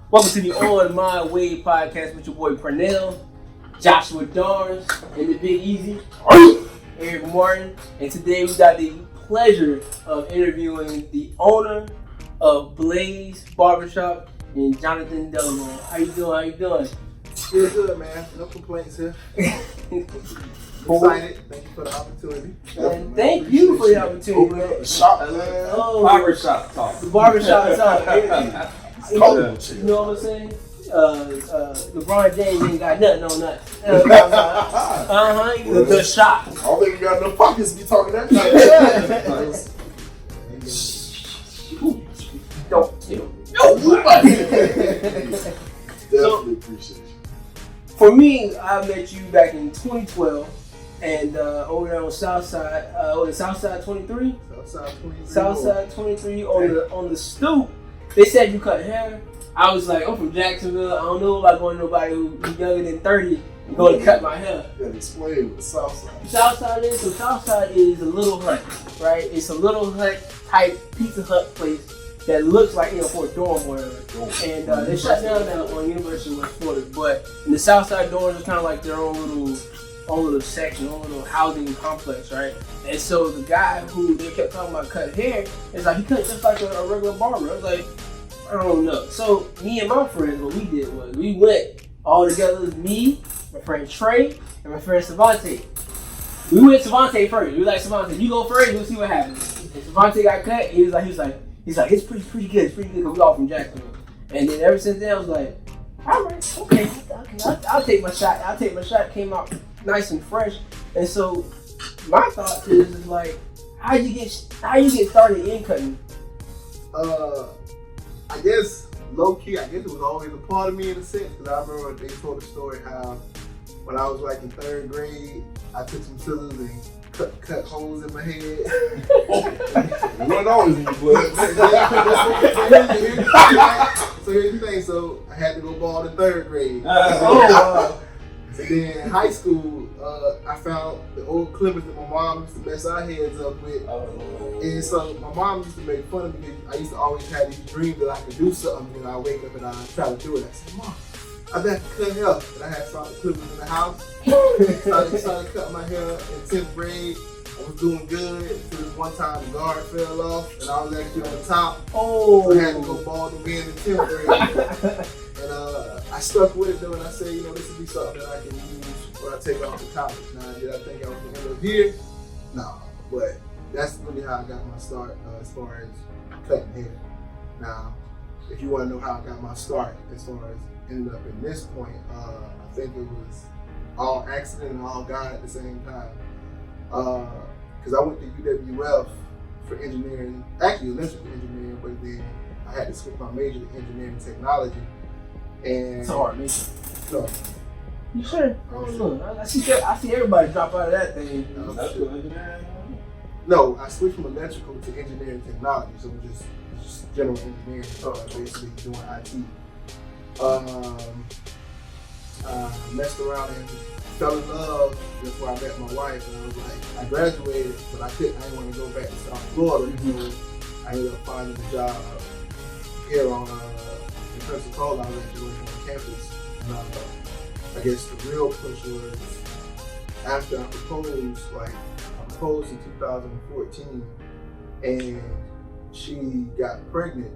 Welcome to the On My Way podcast with your boy Pernell, Joshua Darns, and the Big Easy, Eric Martin. And today we got the pleasure of interviewing the owner of Blaze Barbershop and Jonathan Delevoe. How you doing? Good, man. No complaints here. Excited. Thank you for the opportunity. And thank you for the opportunity, man. Shop, Barbershop talk. The barbershop talk. You know what I'm saying? LeBron James ain't got nothing on us. The shop. I don't think we got enough pockets to be talking that kind of shit. Don't tell nobody. Definitely appreciate you. For me, I met you back in 2012 and over there on Southside, Southside 23? Southside 23 on the stoop. They said you cut hair. I was like, I'm from Jacksonville. I don't know about going to nobody who's younger than 30 going to cut my hair. You gotta explain what Southside. Southside is a little hut, right? It's a little hut type Pizza Hut place that looks like, for a dorm or whatever. And they shut down now on University of West Florida. But in the Southside dorms are kind of like their own little section, own little housing complex, right? And so the guy who they kept talking about cut hair, is like, he cut just like a regular barber. I was like, I don't know. So me and my friends, what we did was we went all together. It was me, my friend Trey, and my friend Savante. We went Savante first. We were like, Savante, you go first, we'll see what happens. And Savante got cut. He was like, it's pretty good, because we all from Jacksonville. And then ever since then, I was like, all right, okay, I'll take my shot. Came out nice and fresh. And so my thought is like, how you get started in cutting? I guess low key, it was always a part of me in a sense, because I remember they told the story how when I was like in 3rd grade, I took some scissors and cut holes in my head. It wasn't always in your blood. So here's the thing. So I had to go bald in 3rd grade. And then in high school, I found the old clippers that my mom used to mess our heads up with. And so my mom used to make fun of me because I used to always have these dreams that I could do something. I wake up and I try to do it. I said, Mom, I bet I could cut hair. And I had some clippers in the house. started cutting my hair in 10th grade. I was doing good until this one time the guard fell off and I was actually on the top. So I had to go bald again in 10th grade. And I stuck with it though, and I said, this would be something that I can use when I take off to college. Now, did I think I was going to end up here? No, but that's really how I got my start as far as cutting hair. Now, if you want to know how I got my start as far as ended up in this point, I think it was all accident and all God at the same time. Because I went to UWF for engineering, actually electrical engineering, but then I had to switch my major to engineering technology. And It's a hard major. No. You sure? I don't know. I see everybody drop out of that thing. No, I switched from electrical to engineering technology, so it's just general engineering, basically doing IT. Messed around and fell in love before I met my wife, and I was like, I graduated, but I didn't want to go back to South Florida, so I ended up finding a job here in Pensacola. I was actually working on campus, and I guess the real push was after I proposed, I proposed in 2014, and she got pregnant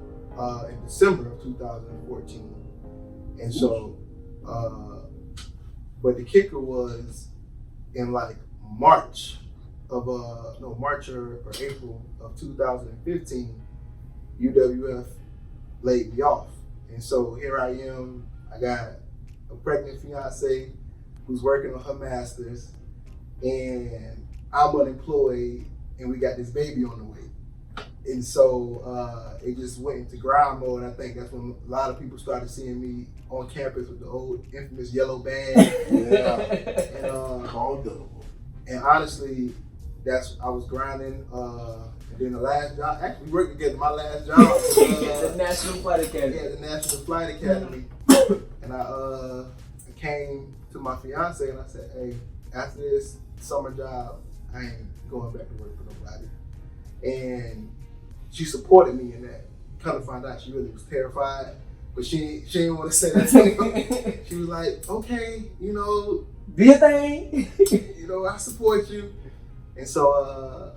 in December of 2014, and so, but the kicker was in March or April of 2015, UWF laid me off. And so here I am, I got a pregnant fiance who's working on her master's, and I'm unemployed, and we got this baby on the way. And so it just went into grind mode. I think that's when a lot of people started seeing me on campus with the old infamous yellow band. And honestly, I was grinding. And then the last job, actually we worked together. My last job was the National Flight Academy. Yeah, the National Flight Academy. And I came to my fiance and I said, hey, after this summer job, I ain't going back to work for nobody. And she supported me in that. Kind of found out she really was terrified But she didn't want to say that to me. She was like, okay, you know, do your thing. You know, I support you. And so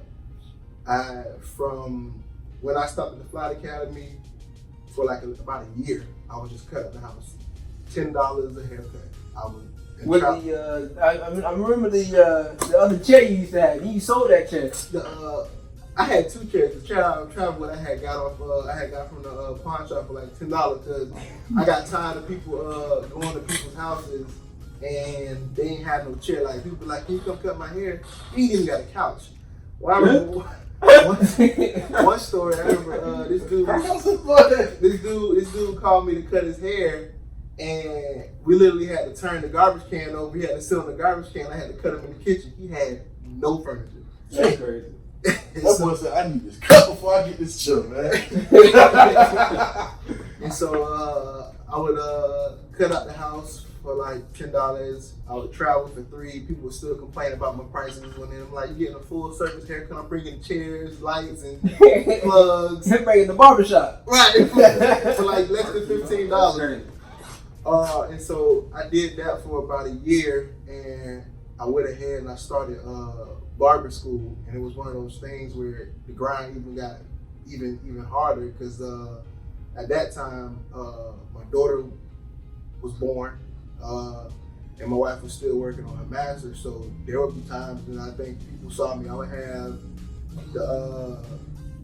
from when I stopped at the Flight Academy for like about a year, I was just cutting the house. $10 a haircut. I was with I remember the other chair you used to have. You sold that chair. I had two chairs. The chair I traveled with, I had got from the pawn shop for like $10 because I got tired of people going to people's houses and they ain't had no chair. Like people like, can you come cut my hair? He ain't even got a couch. Well, I remember one story. I remember this dude called me to cut his hair. And we literally had to turn the garbage can over. He had to sit on the garbage can. I had to cut him in the kitchen. He had no furniture. That's crazy. That boy said, I need this cut before I get this chill, man. And so I would cut out the house for like $10. I would travel for $3. People would still complain about my prices when I'm like, you're getting a full service haircut. I'm bringing chairs, lights, and plugs. You're bringing the barbershop. Right. For like less than $15. And so I did that for about a year, and I went ahead and I started barber school, and it was one of those things where the grind even got even harder because at that time my daughter was born, and my wife was still working on her master's, so there would be times when I think people saw me. I would have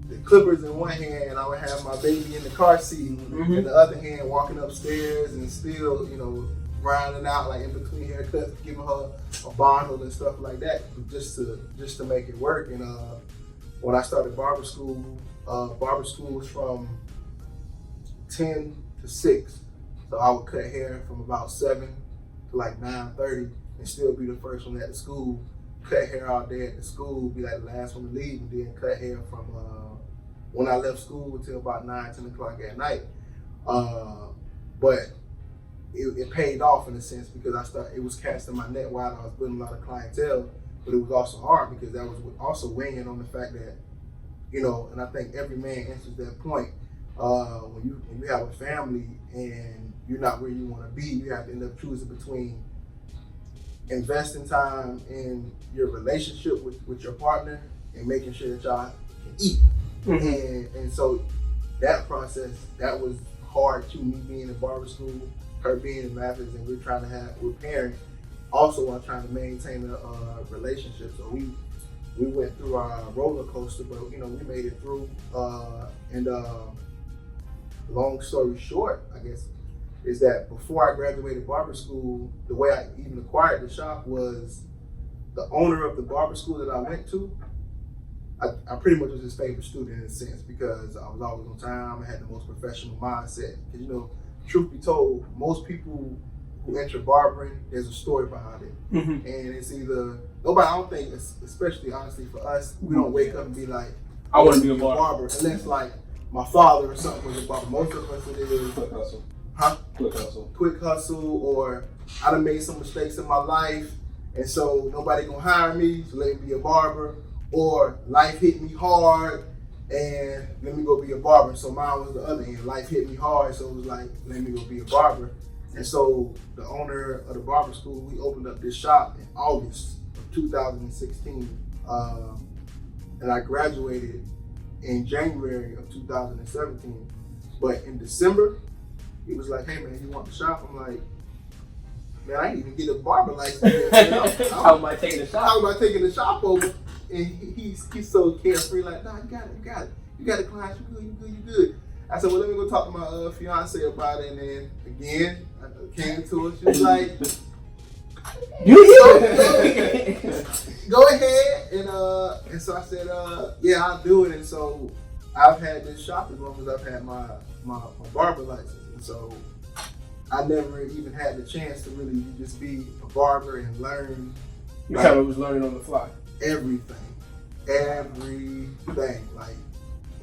the clippers in one hand, and I would have my baby in the car seat in the other hand, walking upstairs and still, you know, grinding out like in between haircuts, giving her a bottle and stuff like that, just to make it work. And when I started barber school was from 10 to 6, so I would cut hair from about 7 to like 9:30 and still be the first one at the school. Cut hair all day at the school, be like the last one to leave, and then cut hair from when I left school until about 9-10 o'clock at night. But it paid off in a sense because it was casting my net wide. I was building a lot of clientele, but it was also hard because that was also weighing on the fact that, you know, and I think every man answers that point. When you have a family and you're not where you want to be, you have to end up choosing between investing time in your relationship with your partner and making sure that y'all can eat. And so that process, that was hard too, me being in barber school, her being in master's, and we're pairing also while trying to maintain a relationship. So we went through our roller coaster, but you know, we made it through. Long story short, I guess, is that before I graduated barber school, the way I even acquired the shop was the owner of the barber school that I went to. I pretty much was his favorite student in a sense because I was always on time. I had the most professional mindset. Because, you know, truth be told, most people who enter barbering, there's a story behind it. And it's either, I don't think, especially honestly for us, we don't wake up and be like, I want to be a barber. Unless like my father or something was a barber. Most of us, it is Quick hustle. Huh? Quick hustle. Quick hustle, or I done made some mistakes in my life, and so nobody gonna hire me, so let me be a barber. Or life hit me hard, and let me go be a barber. So mine was the other end. Life hit me hard, so it was like, let me go be a barber. And so the owner of the barber school, we opened up this shop in August of 2016, and I graduated in January of 2017. But in December, he was like, hey man, you want the shop? I'm like, man, I didn't even get a barber license yet. How am I taking the shop? How am I taking the shop over? And he's so carefree, like, nah, you got it. You got a client, you good. I said, well, let me go talk to my fiance about it. And then again, I came to her, she was like, go ahead. And so I said, yeah, I'll do it. And so I've had this shop as long as I've had my barber license. And so I never even had the chance to really just be a barber and learn. You kind of was learning on the fly. Everything. Like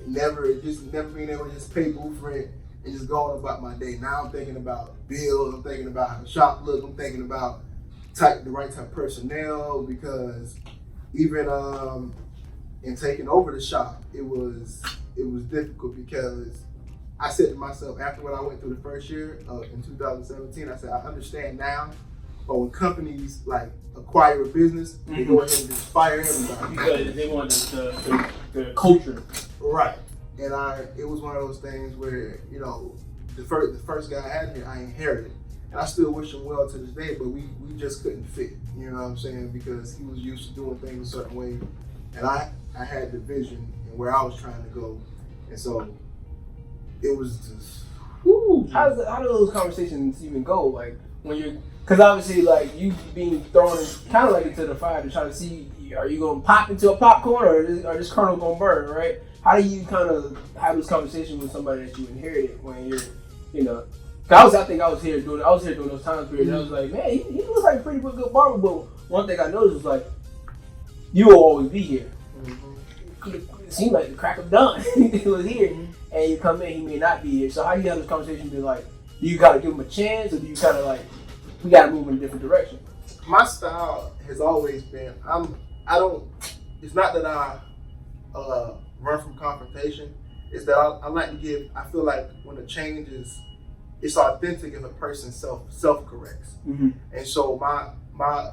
never being able to just pay booth rent and just going about my day. Now I'm thinking about bills, I'm thinking about how the shop looks, I'm thinking about the right type of personnel, because even in taking over the shop, it was difficult because I said to myself after what I went through the first year in 2017, I said, I understand now, but when companies like acquire a business, they go ahead and just fire everybody. Because they want the culture. Right. And it was one of those things where, you know, the first guy I had here, I inherited. And I still wish him well to this day, but we just couldn't fit, you know what I'm saying? Because he was used to doing things a certain way, and I had the vision and where I was trying to go. And so it was just, whoo. How do those conversations even go? Like when you're, because obviously like you being thrown kind of like into the fire to try to see, are you going to pop into a popcorn or this kernel going to burn, right? How do you kind of have this conversation with somebody that you inherited when you're, you know, I think I was here during those time periods. And I was like, man, he looks like a pretty good barber. But one thing I noticed was like, you will always be here. It seemed like the crack of dawn. He was here, and you come in, he may not be here. So how do you have this conversation? Be like, do you gotta give him a chance, or do you kind of like, we gotta move in a different direction? My style has always been, it's not that I run from confrontation. It's that I like to give. I feel like when a change is, it's authentic if a person self corrects. And so my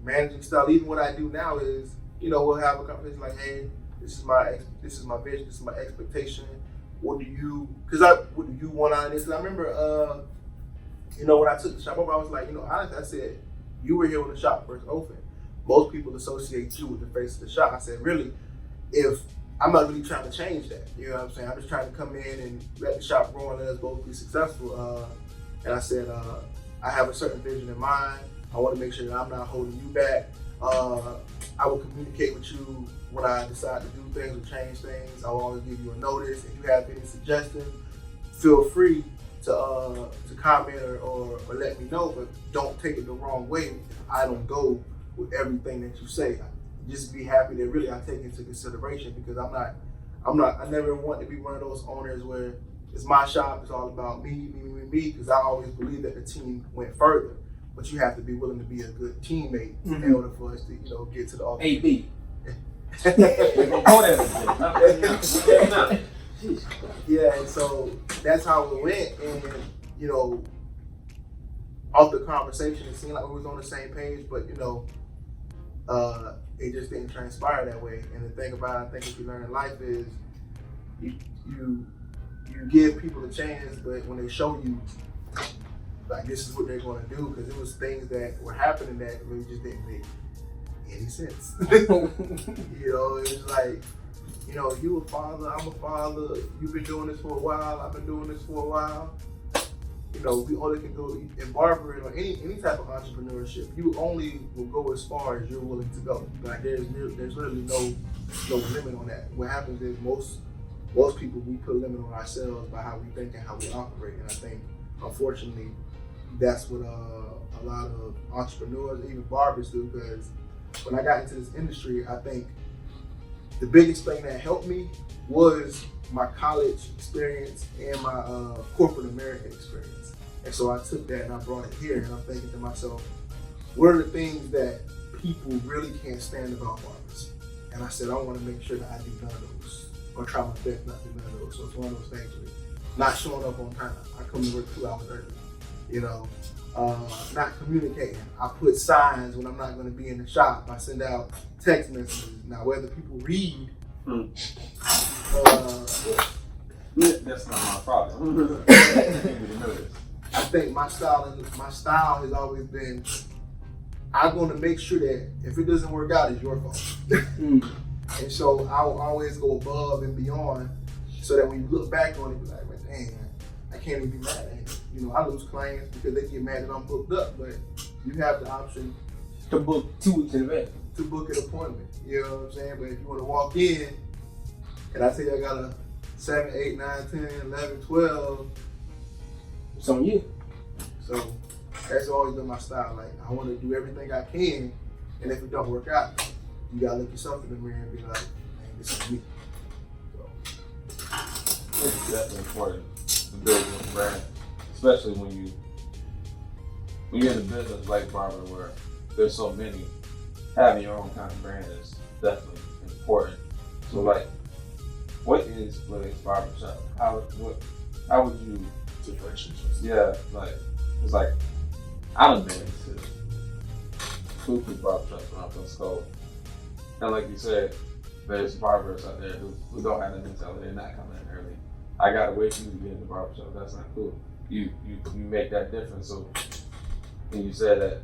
managing style, even what I do now is, you know, we'll have a conversation like, hey, this is my vision, this is my expectation. What do you want out of this? And I remember, you know, when I took the shop over, I was like, you know, honestly, I said, you were here when the shop first opened. Most people associate you with the face of the shop. I said, really, if I'm not really trying to change that, you know what I'm saying? I'm just trying to come in and let the shop grow and let us both be successful. And I said, I have a certain vision in mind. I want to make sure that I'm not holding you back. I will communicate with you when I decide to do things or change things. I will always give you a notice. If you have any suggestions, feel free to comment or let me know, but don't take it the wrong way. I don't go with everything that you say. Just be happy that really I take into consideration, because I never want to be one of those owners where it's my shop, it's all about me, because I always believe that the team went further. But you have to be willing to be a good teammate in order for us to, you know, get to the ultimate. AB. Yeah, and so that's how it went, and you know, off the conversation, it seemed like we was on the same page, but you know, it just didn't transpire that way. And the thing about it, I think if you learn in life is you give people a chance, but when they show you like this is what they're going to do, because it was things that were happening that really just didn't make any sense. You know, it was like, you know, you a father, I'm a father, you've been doing this for a while, I've been doing this for a while. You know, we only can go in barbering or any type of entrepreneurship. You only will go as far as you're willing to go. Like there's really no limit on that. What happens is most people, we put a limit on ourselves by how we think and how we operate. And I think, unfortunately, that's what a lot of entrepreneurs, even barbers, do. Because when I got into this industry, I think the biggest thing that helped me was my college experience and my corporate American experience. And so I took that and I brought it here, and I'm thinking to myself, what are the things that people really can't stand about barbers? And I said, I want to make sure that I do none of those, or try my best not to do none of those. So it's one of those things with not showing up on time. I come to work 2 hours early, you know, not communicating. I put signs when I'm not going to be in the shop. I send out text messages. Now, whether people read, that's not my problem. I think my style has always been, I'm going to make sure that if it doesn't work out, it's your fault. And so I will always go above and beyond, so that when you look back on it, be like, man, dang, I can't even be mad at him. You know, I lose clients because they get mad that I'm booked up, but you have the option to book 2 weeks in advance. To book an appointment. You know what I'm saying? But if you want to walk in, and I tell you I got a 7, 8, 9, 10, 11, 12, it's on you. So that's always been my style. Like, I want to do everything I can, and if it don't work out, you gotta look yourself in the mirror and be like, man, this is me. So it's definitely important to build your brand, especially when you're in a business like Barber, where there's so many. Having your own kind of brand is definitely important. So, like, what is Blaze Barbershop? how would you differentiate? Yeah, like it's like I done been to food barbershops around Pensacola, and like you said, there's barbers out there who don't have nothing to tell. They're not coming in early. I gotta wait for you to get in the barbershop. That's not cool. You make that difference. So, and you said that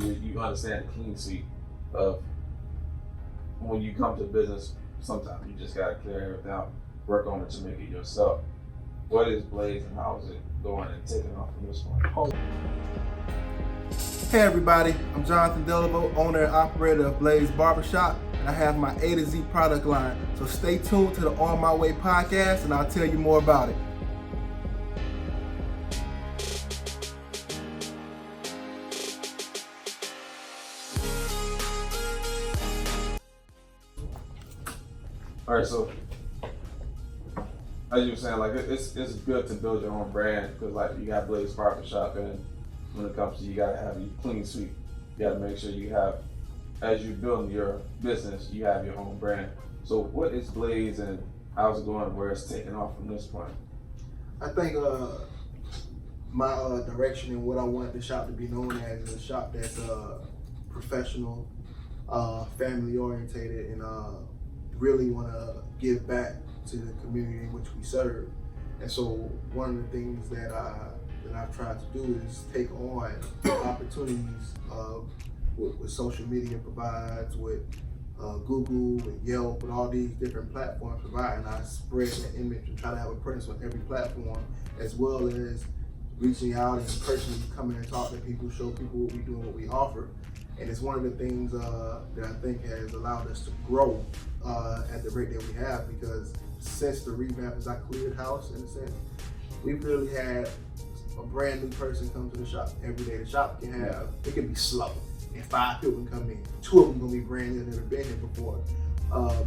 you understand the clean sweep of when you come to business. Sometimes you just gotta clear everything out, work on it to make it yourself. What is Blaze and how is it going and taking off from this point? Hey everybody, I'm Jonathan Delevoe, owner and operator of Blaze Barbershop, and I have my A to Z product line. So stay tuned to the OMW Podcast and I'll tell you more about it. All right, so as you were saying, like it's good to build your own brand because like you got Blaze Barbershop, and when it comes to you gotta have your clean sweep. You gotta make sure you have, as you build your business, you have your own brand. So what is Blaze and how's it going? Where it's taking off from this point? I think my direction and what I want the shop to be known as is a shop that's professional, family orientated, and really want to give back to the community in which we serve. And so one of the things that I've tried to do is take on opportunities with social media provides, with Google, with Yelp, with all these different platforms provide, and I spread that image and try to have a presence on every platform, as well as reaching out and personally coming and talk to people, show people what we do and what we offer. And it's one of the things that I think has allowed us to grow at the rate that we have, because since the revamp, as I cleared house in a sense, we've really had a brand new person come to the shop every day. The shop can have, it can be slow, and 5 people can come in. 2 of them gonna be brand new, never been here before,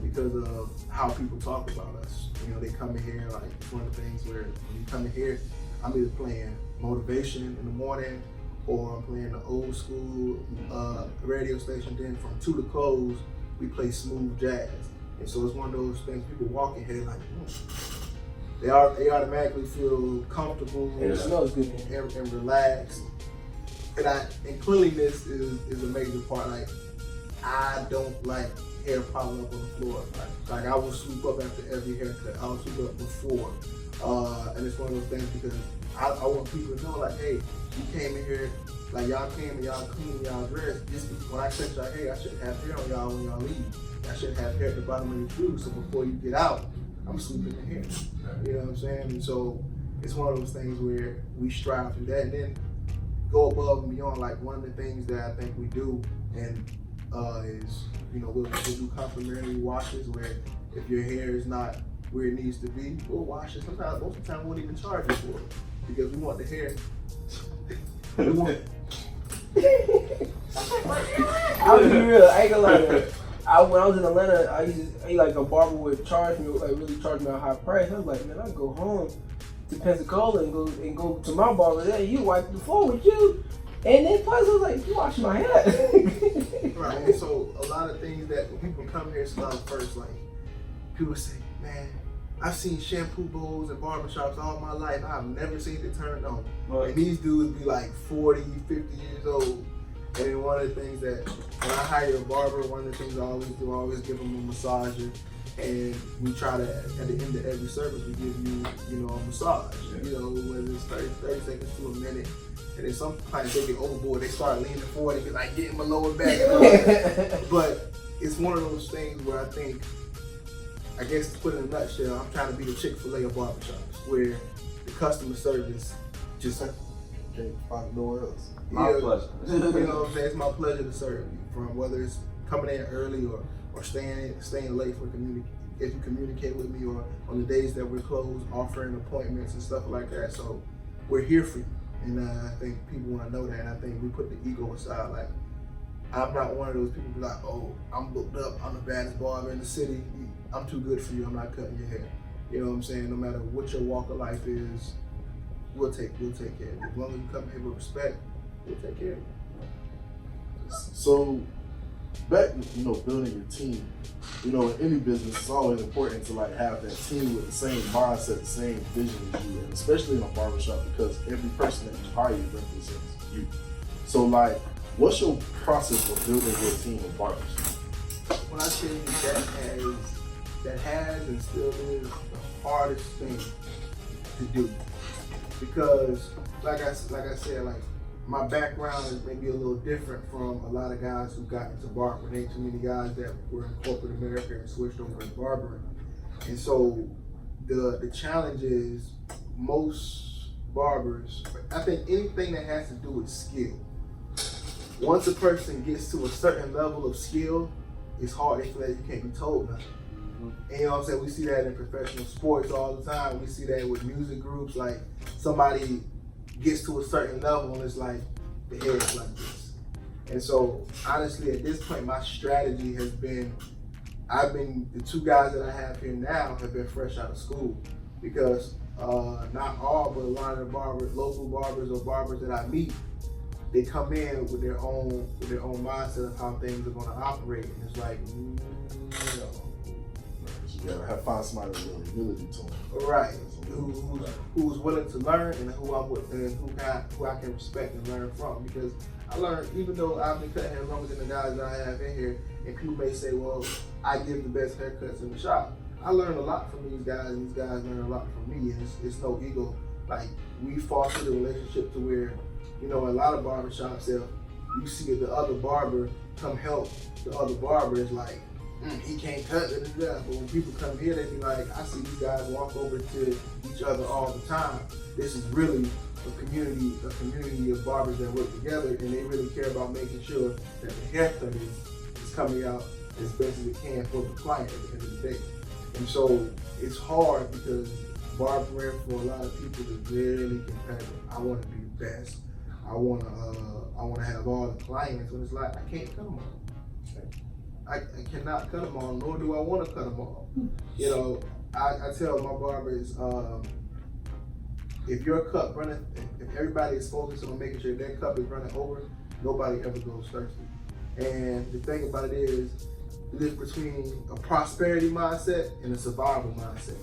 because of how people talk about us. You know, they come in here, like it's one of the things where when you come in here, I'm either playing motivation in the morning, or I'm playing the old school radio station. Then from 2 to close, we play smooth jazz. And so it's one of those things people walk in here like, they automatically feel comfortable It smells good and relaxed. And cleanliness is a major part. Like, I don't like hair piling up on the floor. Like I will sweep up after every haircut. I will sweep up before. And it's one of those things because I want people to know, like, hey, you came in here, like y'all came and y'all clean, y'all dressed. When I cut y'all hair, I shouldn't have hair on y'all when y'all leave. I shouldn't have hair at the bottom of your shoes. So before you get out, I'm sweeping the hair. You know what I'm saying? And so it's one of those things where we strive through that, and then go above and beyond. Like one of the things that I think we do, and is, you know, we'll do complimentary washes where if your hair is not where it needs to be, we'll wash it. Sometimes, most of the time, we won't even charge you for it because we want the hair. We want. I'll be real. I ain't gonna lie to you. When I was in Atlanta, I like a barber would charge me, like really charge me a high price. I was like, man, I go home to Pensacola and go to my barber there. You wipe the floor with you, and then plus I was like, you wash my hair. Right. And so a lot of things that when people come here, it's a lot of first, like people say, man, I've seen shampoo bowls and barbershops all my life. I've never seen it turned on. Right. And these dudes be like 40, 50 years old. And then one of the things that, when I hire a barber, one of the things I always do, I always give them a massager. And we try to, at the end of every service, we give you, you know, a massage. You know, whether it's 30 seconds to a minute. And then some clients, they get overboard, they start leaning forward, and like getting my lower back. But it's one of those things where I think, I guess to put it in a nutshell, I'm trying to be the Chick-fil-A of barbershops, where the customer service just can't find nowhere else. My pleasure. You know what I'm saying? It's my pleasure to serve you, from whether it's coming in early or staying late for if you communicate with me, or on the days that we're closed, offering appointments and stuff like that. So we're here for you. And I think people want to know that. And I think we put the ego aside. Like, I'm not one of those people who be like, oh, I'm booked up, I'm the baddest barber in the city. I'm too good for you, I'm not cutting your hair. You know what I'm saying? No matter what your walk of life is, we'll take care of you. As long as you come here with respect, we'll take care of you. So back, building your team. In any business, it's always important to like have that team with the same mindset, the same vision as you, and especially in a barbershop because every person that you hire represents you. So like, what's your process for building your team of barbers? When I tell you that has and still is the hardest thing to do, because like I said, like my background is maybe a little different from a lot of guys who got into barbering. There ain't too many guys that were in corporate America and switched over to barbering. And so the challenge is most barbers, I think anything that has to do with skill. Once a person gets to a certain level of skill, it's hard. They feel like you can't be told nothing. And you know what I'm saying? We see that in professional sports all the time. We see that with music groups. Like somebody gets to a certain level and it's like the head's like this. And so honestly, at this point, my strategy has been, the two guys that I have here now have been fresh out of school because not all, but a lot of the local barbers or barbers that I meet, they come in with their own mindset of how things are going to operate. And it's like, You gotta find somebody with real humility to them. right, who's willing to learn and who I can respect and learn from. Because I learned, even though I've been cutting hair longer than the guys that I have in here, and people may say, well, I give the best haircuts in the shop. I learned a lot from these guys, and these guys learn a lot from me, and it's no ego. Like, we fostered a relationship to where, in a lot of barbershops, if you see the other barber come help the other barber, it's like, he can't cut it. But when people come here, they be like, I see these guys walk over to each other all the time. This is really a community of barbers that work together, and they really care about making sure that the haircut is coming out as best as it can for the client at the end of the day. And so it's hard because barbering for a lot of people is really competitive. I want to be the best. I want to have all the clients, and it's like, I can't cut them all. I cannot cut them all, nor do I want to cut them all. I tell my barbers, if your cup running, if everybody is focused on making sure their cup is running over, nobody ever goes thirsty. And the thing about it is, live between a prosperity mindset and a survival mindset.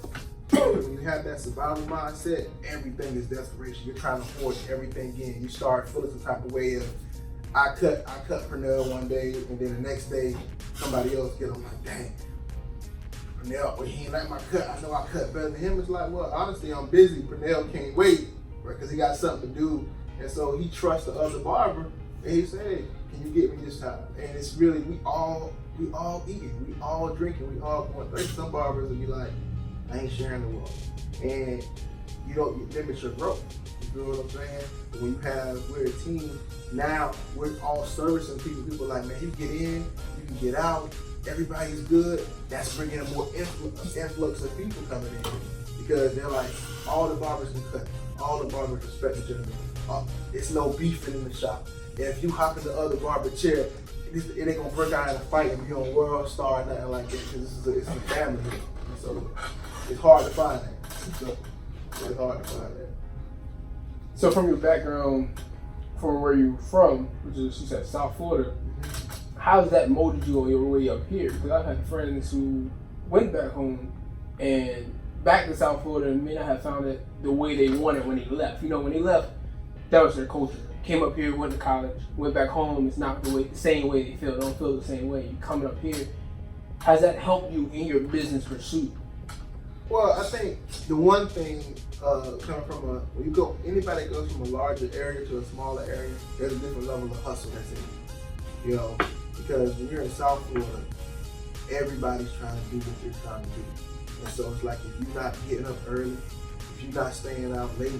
When you have that survival mindset, everything is desperation. You're trying to force everything in. You start feeling some type of way of, I cut Pernell one day, and then the next day somebody else get him. Like, dang, Pernell, well, he ain't like my cut. I know I cut better than him. It's like, well, honestly, I'm busy. Pernell can't wait, right? Because he got something to do, and so he trusts the other barber, and he say, hey, can you get me this time? And it's really, we all eating, we all drinking, we all going thirsty. Some barbers will be like, I ain't sharing the world, and you limit your growth. You know what I'm saying? We're a team. Now we're all servicing people. People are like, man, you get in, you can get out, everybody's good. That's bringing a more influx of people coming in because they're like, all the barbers can cut, all the barbers respect each other. It's no beefing in the shop. And if you hop in the other barber chair, it ain't gonna break out in a fight and be on World Star or nothing like that because it's a family here. So it's hard to find that. It's hard to find that. So from your background, from where you're from, which is, you said, South Florida, how's that molded you on your way up here? Because I've had friends who went back home and back to South Florida and may not have found it the way they wanted when they left. When they left, that was their culture. Came up here, went to college, went back home, it's not the same way they feel. They don't feel the same way. You coming up here, has that helped you in your business pursuit? Well, I think the one thing coming from anybody that goes from a larger area to a smaller area, there's a different level of hustle that's in it. Because when you're in South Florida, everybody's trying to do what you're trying to do. And so it's like, if you're not getting up early, if you're not staying out late,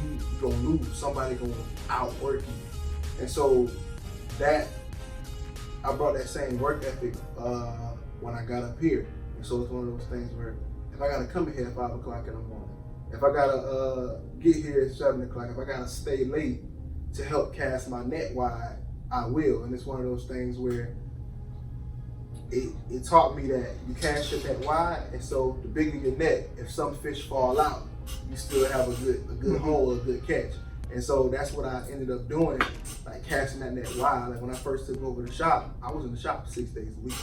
you're gonna lose. Somebody gonna outwork you. And so I brought that same work ethic when I got up here. And so it's one of those things where if I gotta come here at 5 o'clock in the morning, if I gotta get here at 7 o'clock, if I gotta stay late to help cast my net wide, I will. And it's one of those things where it taught me that you cast your net wide, and so the bigger your net, if some fish fall out, you still have a good hole, a good catch. And so that's what I ended up doing, like casting that net wide. Like when I first took over the shop, I was in the shop 6 days a week.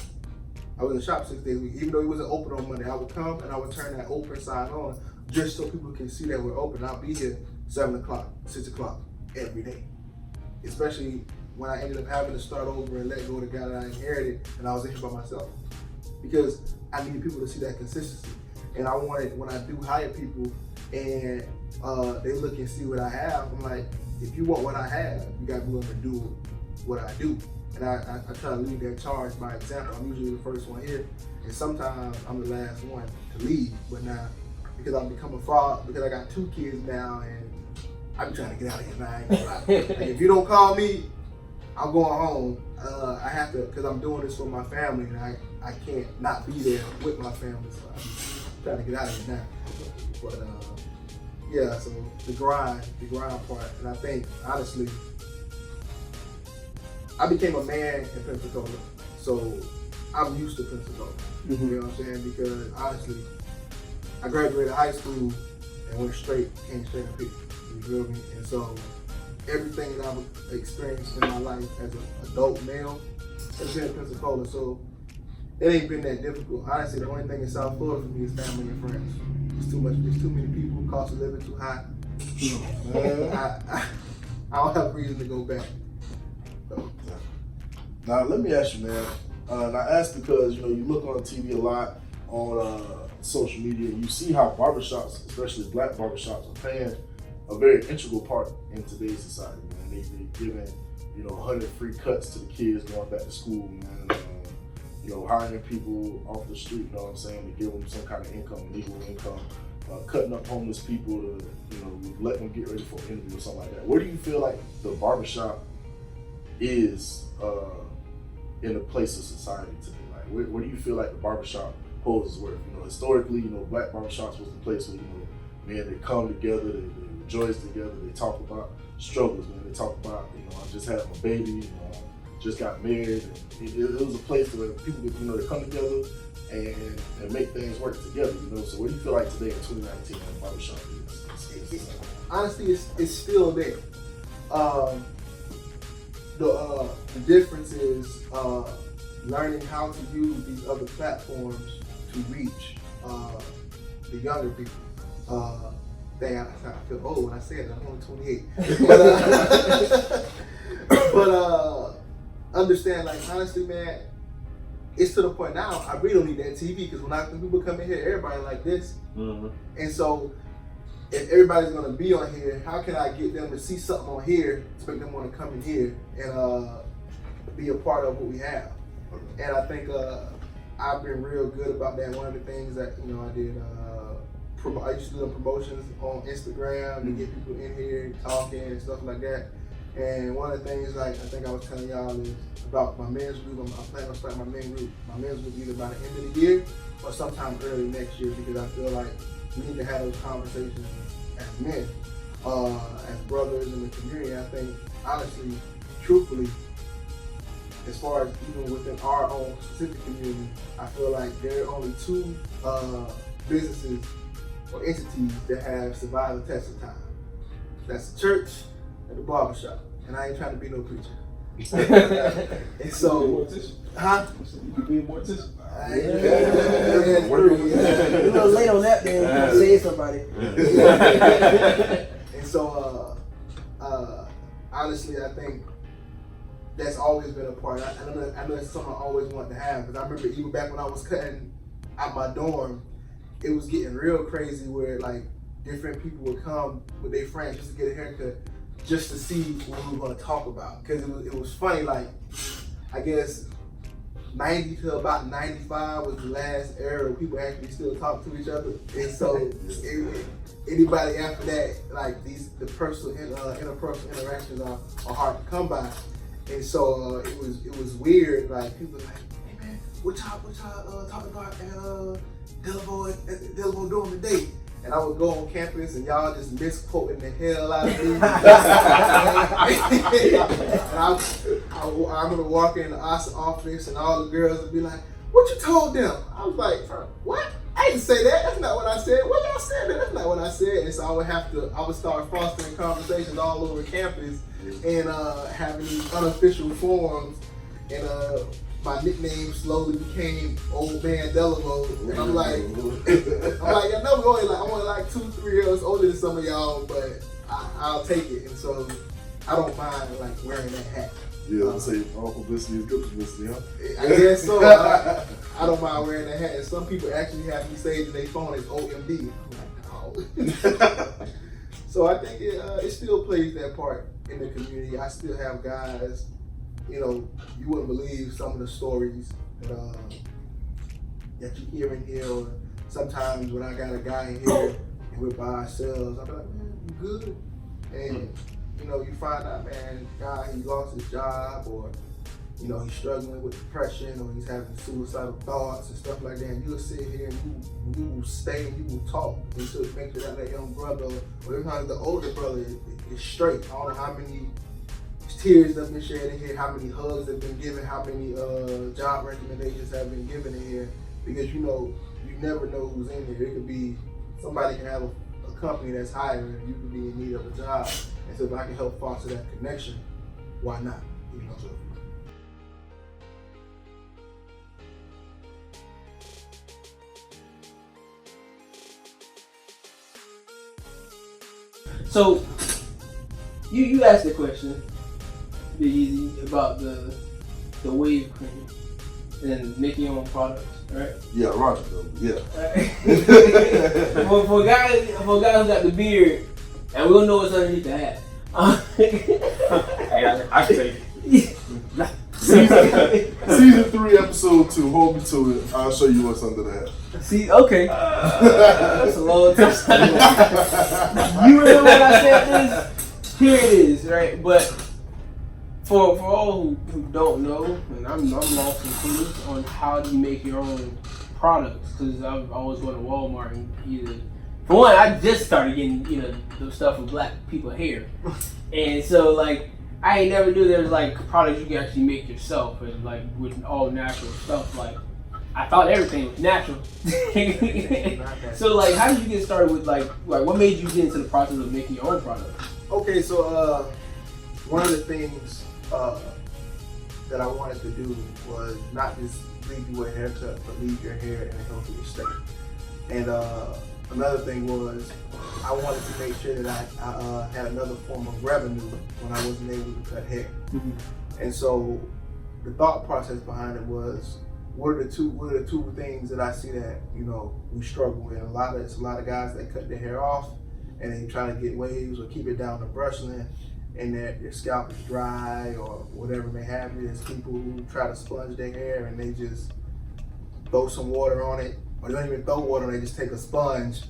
Even though it wasn't open on Monday. I would come and I would turn that open sign on just so people can see that we're open. I'll be here 7 o'clock, 6 o'clock every day. Especially when I ended up having to start over and let go of the guy that I inherited, and I was in here by myself. Because I needed people to see that consistency. And I wanted, when I do hire people and they look and see what I have, I'm like, if you want what I have, you gotta be willing to do what I do. And I try to lead that charge by example. I'm usually the first one here, and sometimes I'm the last one to leave. But now, because I've become a father, because I got 2 kids now, and I'm trying to get out of here now. I ain't gonna lie. Like, if you don't call me, I'm going home. I have to, because I'm doing this for my family, and I can't not be there with my family. So I'm trying to get out of here now. But yeah, so the grind part, and I think honestly, I became a man in Pensacola, so I'm used to Pensacola. You know what I'm saying? Because honestly, I graduated high school and came straight up here. You feel me? And so everything that I've experienced in my life as an adult male has been in Pensacola. So it ain't been that difficult. Honestly, the only thing in South Florida for me is family and friends. There's too many people, cost of living too high. I don't have a reason to go back. So. Now let me ask you, man. And I ask because you look on TV a lot on social media, and you see how barbershops, especially black barbershops, are playing a very integral part in today's society, man. They're giving 100 free cuts to the kids going back to school, man. Hiring people off the street, you know what I'm saying, to give them some kind of income, legal income, cutting up homeless people to, let them get ready for an interview or something like that. Where do you feel like the barbershop is in the place of society today? Like, where do you feel like the barbershop holds its worth? Historically, black barbershops was the place where, man, they come together, they rejoice together, they talk about struggles, man. They talk about, I just had my baby, just got married. And it was a place where people could, they come together and make things work together, So where do you feel like today in 2019 the barbershop is? Honestly, it's still there. The difference is learning how to use these other platforms to reach the younger people. I feel old when I say it. I'm only 28. But understand, like, honestly, man, it's to the point now, I really don't need that TV, because when people come in here, everybody like this. Mm-hmm. And so, if everybody's gonna be on here, how can I get them to see something on here to make them want to come in here and be a part of what we have? And I think I've been real good about that. One of the things that I did, I used to do promotions on Instagram to get people in here talking and stuff like that. And one of the things, like I think I was telling y'all, is about my men's group. I'm planning on starting my men's group. My men's group either by the end of the year or sometime early next year, because I feel like we need to have those conversations as men, as brothers in the community. I think, honestly, truthfully, as far as even within our own specific community, I feel like there are only 2 businesses or entities that have survived the test of time. That's the church and the barbershop. And I ain't trying to be no preacher. And so, huh? You could be a mortician. You're a little late on that, man. Say somebody. And so, honestly, I think that's always been a part. I know it's something I always wanted to have, because I remember even back when I was cutting out my dorm, it was getting real crazy where like different people would come with their friends just to get a haircut, just to see what we were going to talk about. Because it was funny, like, I guess 90 to about 95 was the last era where people actually still talk to each other. And so anybody after that, like the interpersonal interactions are hard to come by. And so it was weird, like people were like, hey man, what y'all talking about at Delevoe doing today? And I would go on campus and y'all just misquoting the hell out of me. And I'm gonna walk in the office and all the girls would be like, what you told them? I was like, what? I ain't didn't say that. That's not what I said. What y'all said? That's not what I said. And so I would start fostering conversations all over campus and having these unofficial forums. And my nickname slowly became Old Man Delevoe. And I'm like, I know I'm only like 2-3 years older than some of y'all, but I'll take it. And so I don't mind like wearing that hat. Yeah, I'll say all publicity is good publicity, huh? I guess so. I don't mind wearing that hat. And some people actually have me saved in their phone as OMD. I'm like, no. So I think it still plays that part in the community. I still have guys, you wouldn't believe some of the stories that you hear in here. Or sometimes when I got a guy in here and we're by ourselves, I'm like, man, you good? And you find out, man, guy, he lost his job, or he's struggling with depression, or he's having suicidal thoughts and stuff like that. And you'll sit here and you will stay and you will talk until it makes sure that young brother, or sometimes the older brother, is straight. I don't know how many tears have been shed in here, how many hugs have been given, how many job recommendations have been given in here, because you never know who's in here. It could be somebody can have a company that's hiring, you could be in need of a job. And so if I can help foster that connection, why not? So you asked the question, Big Easy, about the wave cream and making your own products, right? Yeah, Roger, though. Yeah. for a guy who got the beard, and we don't know what's underneath the hat. I can take it. Season 3, episode 2. Hold me to it. I'll show you what's under the hat. See, okay. That's a long time. You remember when I said this? Here it is, right? But for all who don't know, and I'm lost in clues on how do you make your own products, because I've always gone to Walmart and either. For one, I just started getting, the stuff with black people hair. And so, like, I ain't never knew there was, like, products you can actually make yourself and, like, with all natural stuff. Like, I thought everything was natural. So, like, how did you get started with, like, what made you get into the process of making your own products? Okay, so, one of the things that I wanted to do was not just leave you a haircut, but leave your hair in a healthier state. And, another thing was I wanted to make sure that I had another form of revenue when I wasn't able to cut hair. Mm-hmm. And so the thought process behind it was, what are the two things that I see that we struggle with? It's a lot of guys that cut their hair off and they try to get waves or keep it down to brushing, and that their scalp is dry or whatever may have you. There's people who try to sponge their hair and they just throw some water on it. Or they don't even throw water, they just take a sponge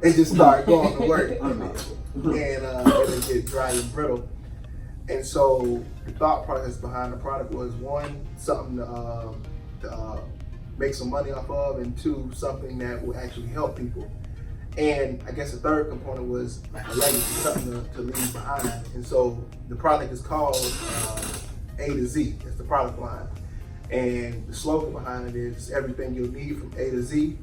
and just start going to work. And they get dry and brittle. And so the thought process behind the product was, one, something to make some money off of, and two, something that will actually help people. And I guess the third component was like a legacy, something to leave behind. And so the product is called A to Z. It's the product line. And the slogan behind it is everything you'll need from A to Z.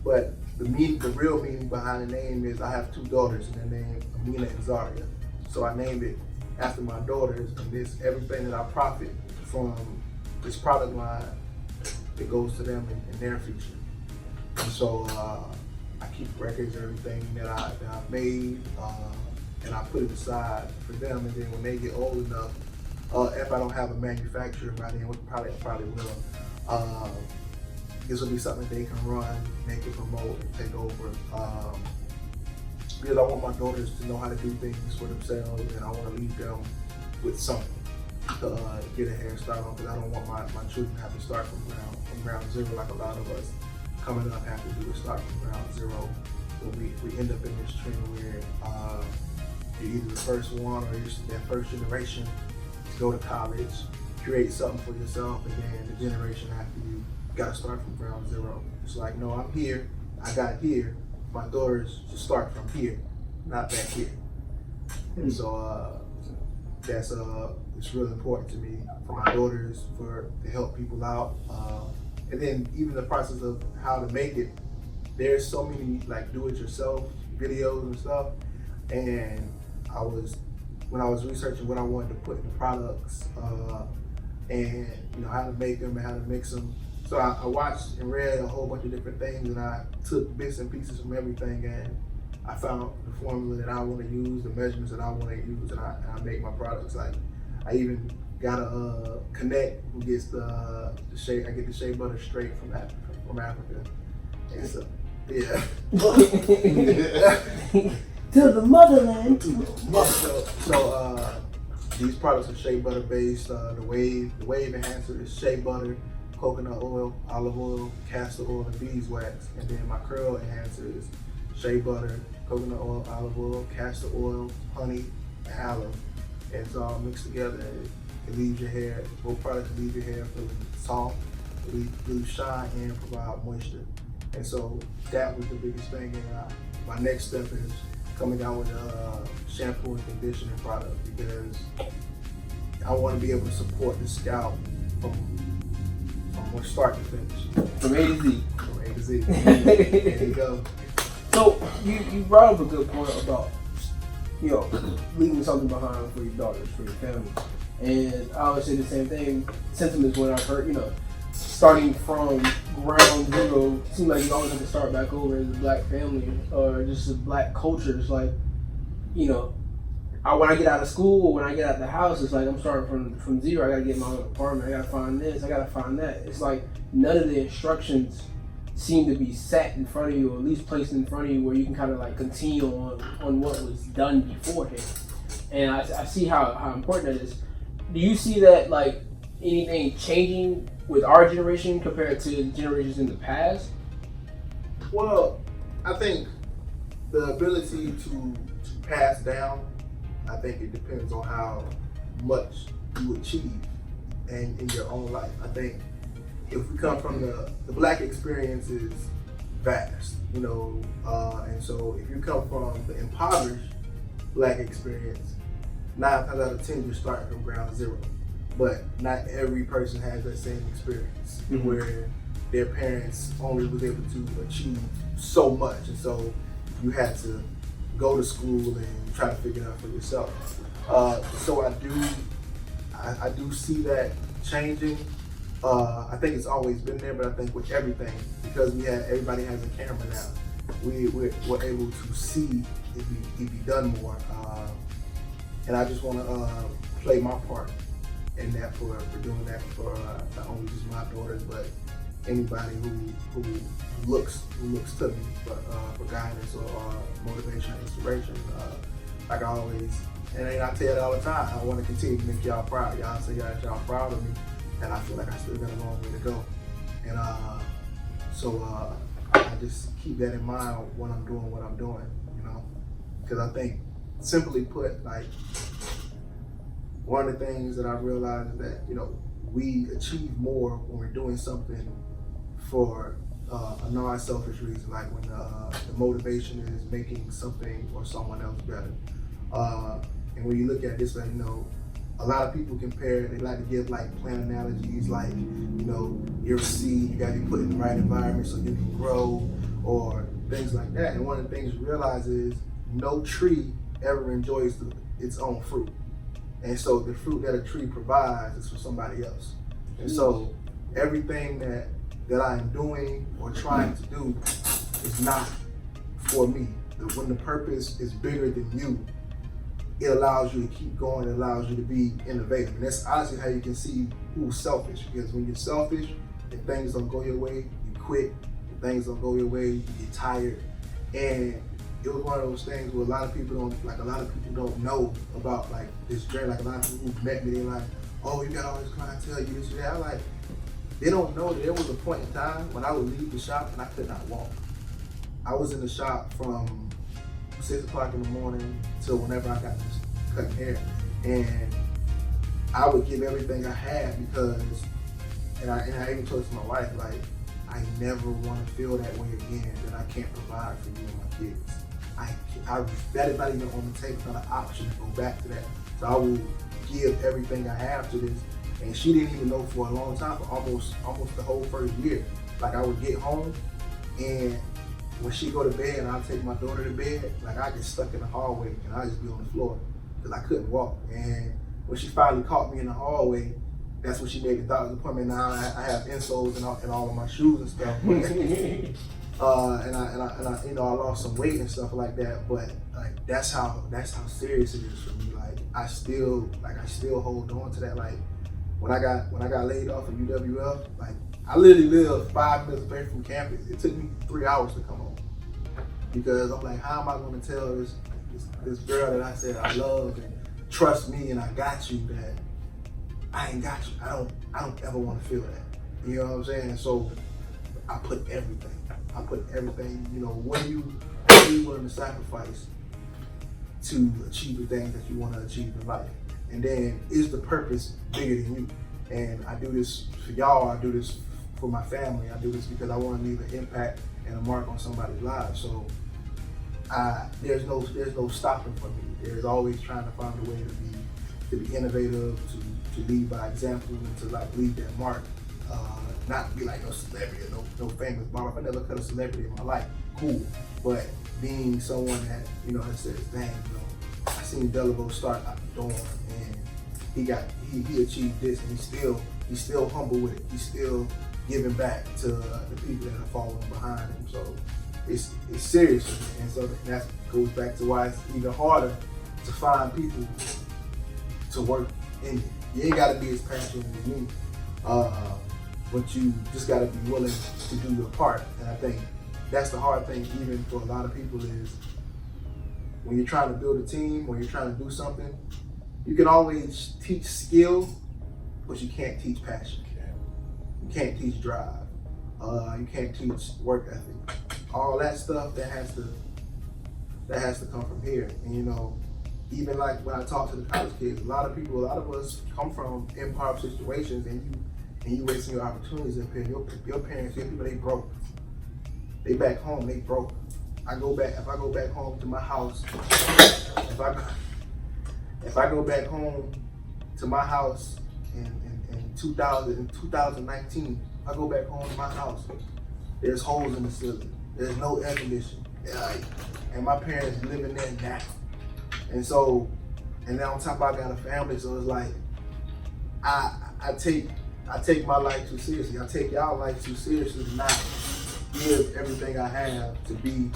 But the real meaning behind the name is I have 2 daughters, and their name Amina and Zaria. So I named it after my daughters, and everything that I profit from this product line, it goes to them in their future. And so I keep records of everything that I've made, and I put it aside for them. And then when they get old enough, if I don't have a manufacturer by then, I probably will. This will be something they can run, they can promote, and take over. Because I want my daughters to know how to do things for themselves, and I want to leave them with something to get a head start on. Because I don't want my children to have to start from ground zero, like a lot of us coming up have to do, is start from ground zero. But we end up in this trend where you're either the first one or you're that first generation to go to college, create something for yourself, and then the generation after you gotta start from ground zero. It's like, no, I'm here, I got here, my daughters should start from here, not back here. And so that's it's really important to me for my daughters, to help people out. And then even the process of how to make it, there's so many like do-it-yourself videos and stuff, and when I was researching what I wanted to put in the products, and how to make them and how to mix them. So I watched and read a whole bunch of different things, and I took bits and pieces from everything, and I found the formula that I want to use, the measurements that I want to use, and I make my products. Like I even got a connect who gets the shea. I get the shea butter straight from Africa, and so yeah. To the motherland. So these products are shea butter based. The wave enhancer is shea butter, coconut oil, olive oil, castor oil, and beeswax. And then my curl enhancer is shea butter, coconut oil, olive oil, castor oil, honey, and aloe. And it's all mixed together. And it leaves your hair. Both products leave your hair feeling soft, leave shine, and provide moisture. And so that was the biggest thing. And my next step is coming out with a shampoo and conditioning product, because I want to be able to support the scalp from start to finish. From A to Z. From A to Z. There you go. So you brought up a good point about leaving something behind for your daughters, for your family. And I always say the same thing. Sentiments when I've heard, starting from ground zero, it seems like you always have to start back over as a black family or just a black culture. It's like, when I get out of school or when I get out of the house, it's like I'm starting from zero. I gotta get my own apartment. I gotta find this. I gotta find that. It's like none of the instructions seem to be set in front of you, or at least placed in front of you, where you can kind of like continue on what was done beforehand. And I see how important that is. Do you see that like anything changing with our generation compared to the generations in the past? Well, I think the ability to pass down, I think it depends on how much you achieve in your own life. I think if we come from the black experience is vast, and so if you come from the impoverished black experience, 9 times out of 10 you're starting from ground zero. But not every person has that same experience, where their parents only was able to achieve so much, and so you had to go to school and try to figure it out for yourself. So I do see that changing. I think it's always been there, but I think with everything, because everybody has a camera now, we're able to see it be done more. And I just want to play my part in that for doing that for not only just my daughters, but anybody who looks to me for guidance or motivation, inspiration. Like I always, and I tell it all the time, I want to continue to make y'all proud. Y'all say y'all proud of me, and I feel like I still got a long way to go. And so I just keep that in mind when I'm doing what I'm doing, because I think, simply put, like, one of the things that I realized is that, we achieve more when we're doing something for a non-selfish reason, like when the motivation is making something or someone else better. And when you look at this, a lot of people compare, they like to give like plant analogies, like, you're a seed, you gotta be put in the right environment so you can grow, or things like that. And one of the things you realize is no tree ever enjoys its own fruit. And so the fruit that a tree provides is for somebody else. And so everything that I am doing or trying to do is not for me. When the purpose is bigger than you, it allows you to keep going, it allows you to be innovative. And that's honestly how you can see who's selfish, because when you're selfish, if things don't go your way, you quit. If things don't go your way, you get tired. And it was one of those things where a lot of people don't know about like this journey. Like a lot of people who met me, they're like, oh, you got all this clientele, you this, that. I'm like, they don't know that there was a point in time when I would leave the shop and I could not walk. I was in the shop from 6 o'clock in the morning till whenever I got this cutting hair. And I would give everything I had because, and I even told it to my wife, like, I never want to feel that way again, that I can't provide for you and my kids. That is not even on the table, it's not an option to go back to that. So I will give everything I have to this. And she didn't even know for a long time, for almost the whole first year. Like I would get home and when she go to bed and I take my daughter to bed, like I get stuck in the hallway and I just be on the floor because I couldn't walk. And when she finally caught me in the hallway, that's when she made the doctor's appointment. Now I have insoles in all of my shoes and stuff. and I you know, I lost some weight and stuff like that. But like that's how serious it is for me. Like I still hold on to that. Like when I got laid off at UWF, like I literally lived 5 minutes away from campus. It took me 3 hours to come home because I'm like, how am I going to tell this girl that I said I love and trust me and I got you that I ain't got you. I don't ever want to feel that. You know what I'm saying? So I put everything. You know, what are you willing to sacrifice to achieve the things that you want to achieve in life? And then is the purpose bigger than you? And I do this for y'all. I do this for my family. I do this because I want to leave an impact and a mark on somebody's life. So there's no stopping for me. There's always trying to find a way to be innovative, to lead by example, and to like leave that mark. Not be like no celebrity, no famous barber. If I never cut a celebrity in my life, cool. But being someone that, you know, that says, dang, you know, I seen Delevoe start out the dorm and he achieved this, and he's still humble with it. He's still giving back to the people that are following behind him. So it's serious for me. And so that goes back to why it's even harder to find people to work in it. You ain't gotta be as passionate as me, but you just gotta be willing to do your part. And I think that's the hard thing even for a lot of people is when you're trying to build a team, when you're trying to do something, you can always teach skill, but you can't teach passion. You can't teach drive. You can't teach work ethic. All that stuff that has to come from here. And you know, even like when I talk to the college kids, a lot of us come from impoverished situations, and you wasting your opportunities up here. Your parents, your people, they broke. They back home, they broke. If I go back home to my house, if I go back home to my house in 2019, I go back home to my house, there's holes in the ceiling. There's no air conditioning. And my parents living there now. And so, and then on top I got a family, so it's like, I take my life too seriously. I take y'all life too seriously to not give everything I have to be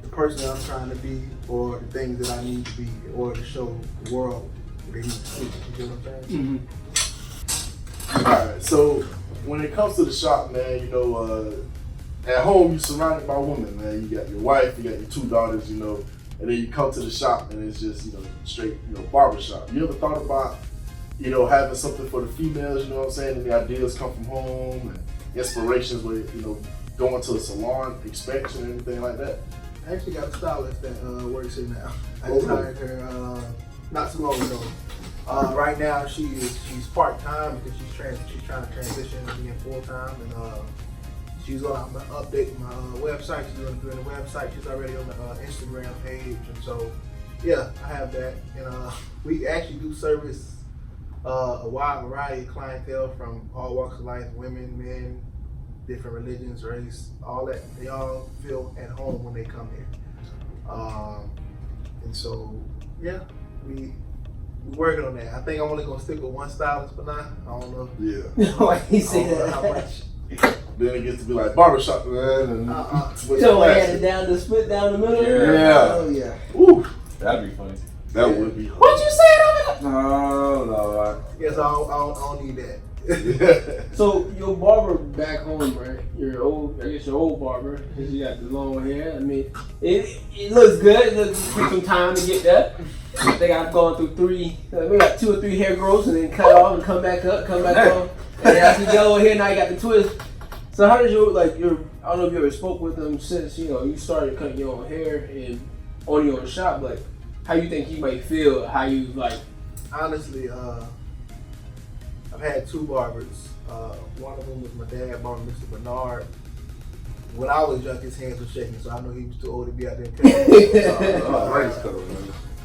the person that I'm trying to be, or the things that I need to be in order to show the world what they need to see. You know what I'm saying? Mm-hmm. All right, so when it comes to the shop, man, you know, at home you're surrounded by women, man. You got your wife, you got your 2 daughters, you know, and then you come to the shop and it's just, you know, straight, you know, barbershop. You ever thought about, you know, having something for the females, you know what I'm saying, and the ideas come from home and inspirations where, you know, going to a salon, inspection, anything like that? I actually got a stylist that works here now. I just hired her not too long ago. Right now she's part-time because she's trying to transition to being full-time, and she's going to update my website. She's going to do the website. She's already on the Instagram page, and so yeah, I have that. And we actually do service a wide variety of clientele from all walks of life, women, men, different religions, race, all that. They all feel at home when they come here. And so yeah, we're working on that. I think I'm only gonna stick with one stylist for now. I don't know. Yeah. Why he say that? How much. Then it gets to be like barbershop, man. And So we had it the split down the middle? Yeah. Oh yeah. Ooh. That'd be funny. That would be. What'd you say over there? No. Yes, I don't need that. So your barber back home, right? Your old barber, because you got the long hair. I mean, it looks good. It took some time to get that. I think I've gone through we got 2 or 3 hair growths and then cut off and come back up, come back on. And then after you go over here, now you got the twist. So how does I don't know if you ever spoke with him since, you know, you started cutting your own hair and owning your own shop, like, how you think he might feel, how you like? Honestly, I've had 2 barbers. One of them was my dad, Barber, Mr. Bernard. When I was young, his hands were shaking, so I know he was too old to be out there cutting.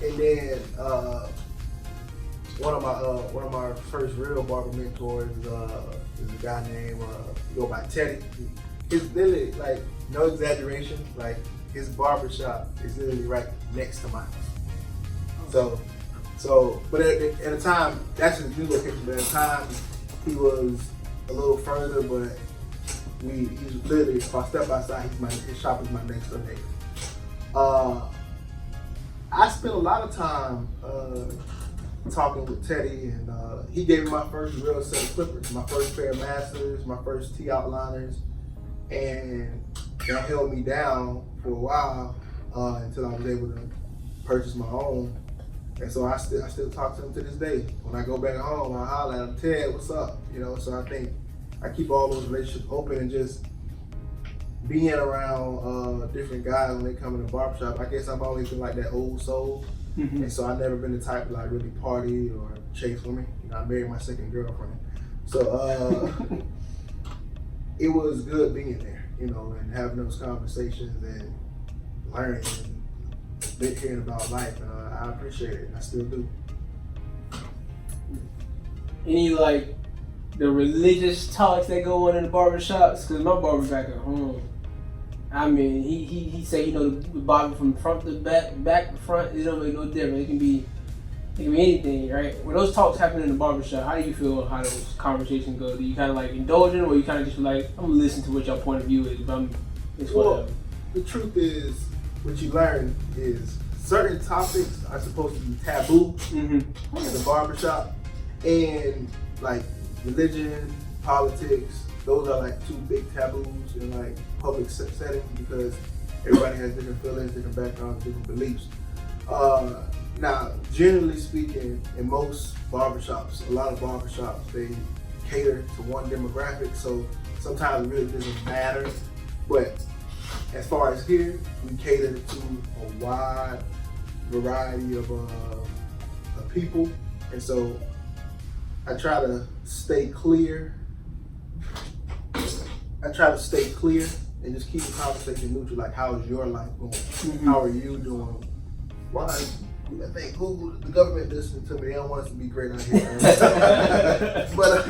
And then one of my first real barber mentors is a guy named go by Teddy. it's literally like no exaggeration. Like his barbershop is literally right next to mine. So, but at the time, that's his new location. But at the time, he was a little further. But he's literally, if I step outside, his shop is my next door neighbor. I spent a lot of time talking with Teddy, and he gave me my first real set of clippers, my first pair of masters, my first T outliners, and that held me down for a while until I was able to purchase my own. And so I still talk to him to this day. When I go back home, I holler at him, Ted, what's up? You know, so I think I keep all those relationships open, and just being around different guys when they come in the barbershop. I guess I've always been like that old soul. Mm-hmm. And so I've never been the type to like really party or chase women. You know, I married my second girlfriend. So it was good being there, you know, and having those conversations and learning and hearing about life. And I appreciate it. I still do. Any like the religious talks that go on in the barbershops? Because my barber back at home, I mean, he say, you know, the barber from front to back to front, it don't make no difference. It can be anything, right? When those talks happen in the barbershop, how do you feel how those conversations go? Do you kind of like indulge in, or you kind of just like, I'm gonna listen to what your point of view is, but it's whatever? The truth is, what you learn is certain topics are supposed to be taboo in the barbershop, and like religion, politics, those are like two big taboos in like public settings, because everybody has different feelings, different backgrounds, different beliefs. Now, generally speaking, in most barbershops, a lot of barbershops, they cater to one demographic, so sometimes it really doesn't matter. But as far as here, we cater to a wide variety of people, and so I try to stay clear. And just keep the conversation neutral. Like, how's your life going? Mm-hmm. How are you doing? Why? I think Google, the government listening to me. They don't want us to be great out here. But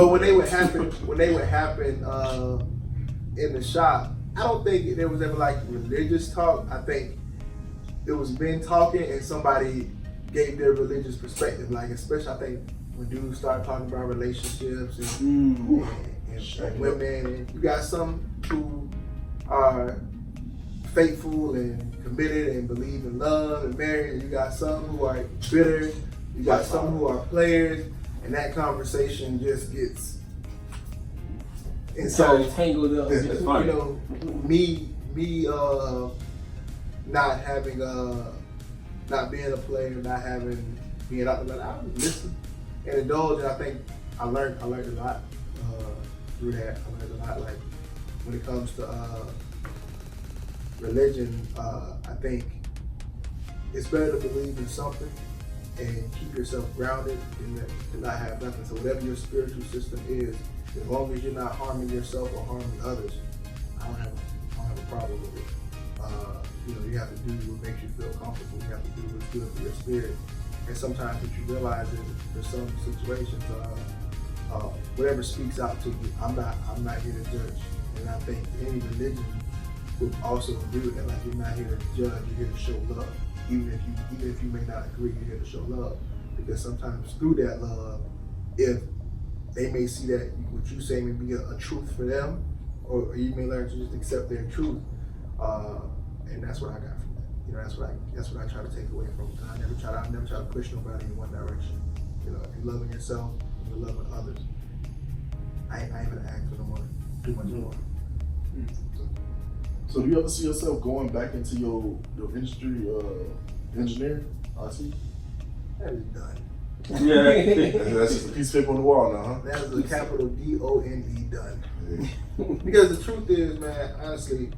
when they would happen in the shop, I don't think there was ever like religious talk. I think it was men talking, and somebody gave their religious perspective. Like, especially I think when dudes start talking about relationships and women, and you got some who are faithful and committed and believe in love and marriage, and you got some who are bitter, you got some who are players, and that conversation just gets, and so tangled up. You know, me not having not being a player, not having being out there, I would listen and indulge, and I think I learned a lot through that. I learned a lot, like when it comes to religion. I think it's better to believe in something and keep yourself grounded and not have nothing. So whatever your spiritual system is, as long as you're not harming yourself or harming others, I don't have a problem with it. You know, you have to do what makes you feel comfortable. You have to do what's good for your spirit. And sometimes what you realize is, for some situations, whatever speaks out to you, I'm not here to judge. And I think any religion would also agree with that. Like, you're not here to judge, you're here to show love. Even if you may not agree, you're here to show love. Because sometimes through that love, if they may see that what you say may be a truth for them, or you may learn to just accept their truth. And that's what I got from that. You know, that's what I try to take away from it. I never try to push nobody in one direction. You know, if you're loving yourself, you're loving others. I ain't gonna ask for no more, too much more. So do you ever see yourself going back into your industry, engineering? I see. That is done. Yeah, that's just a piece of paper on the wall now, huh? That is a capital D-O-N-E, done. Yeah. Because the truth is, man, honestly,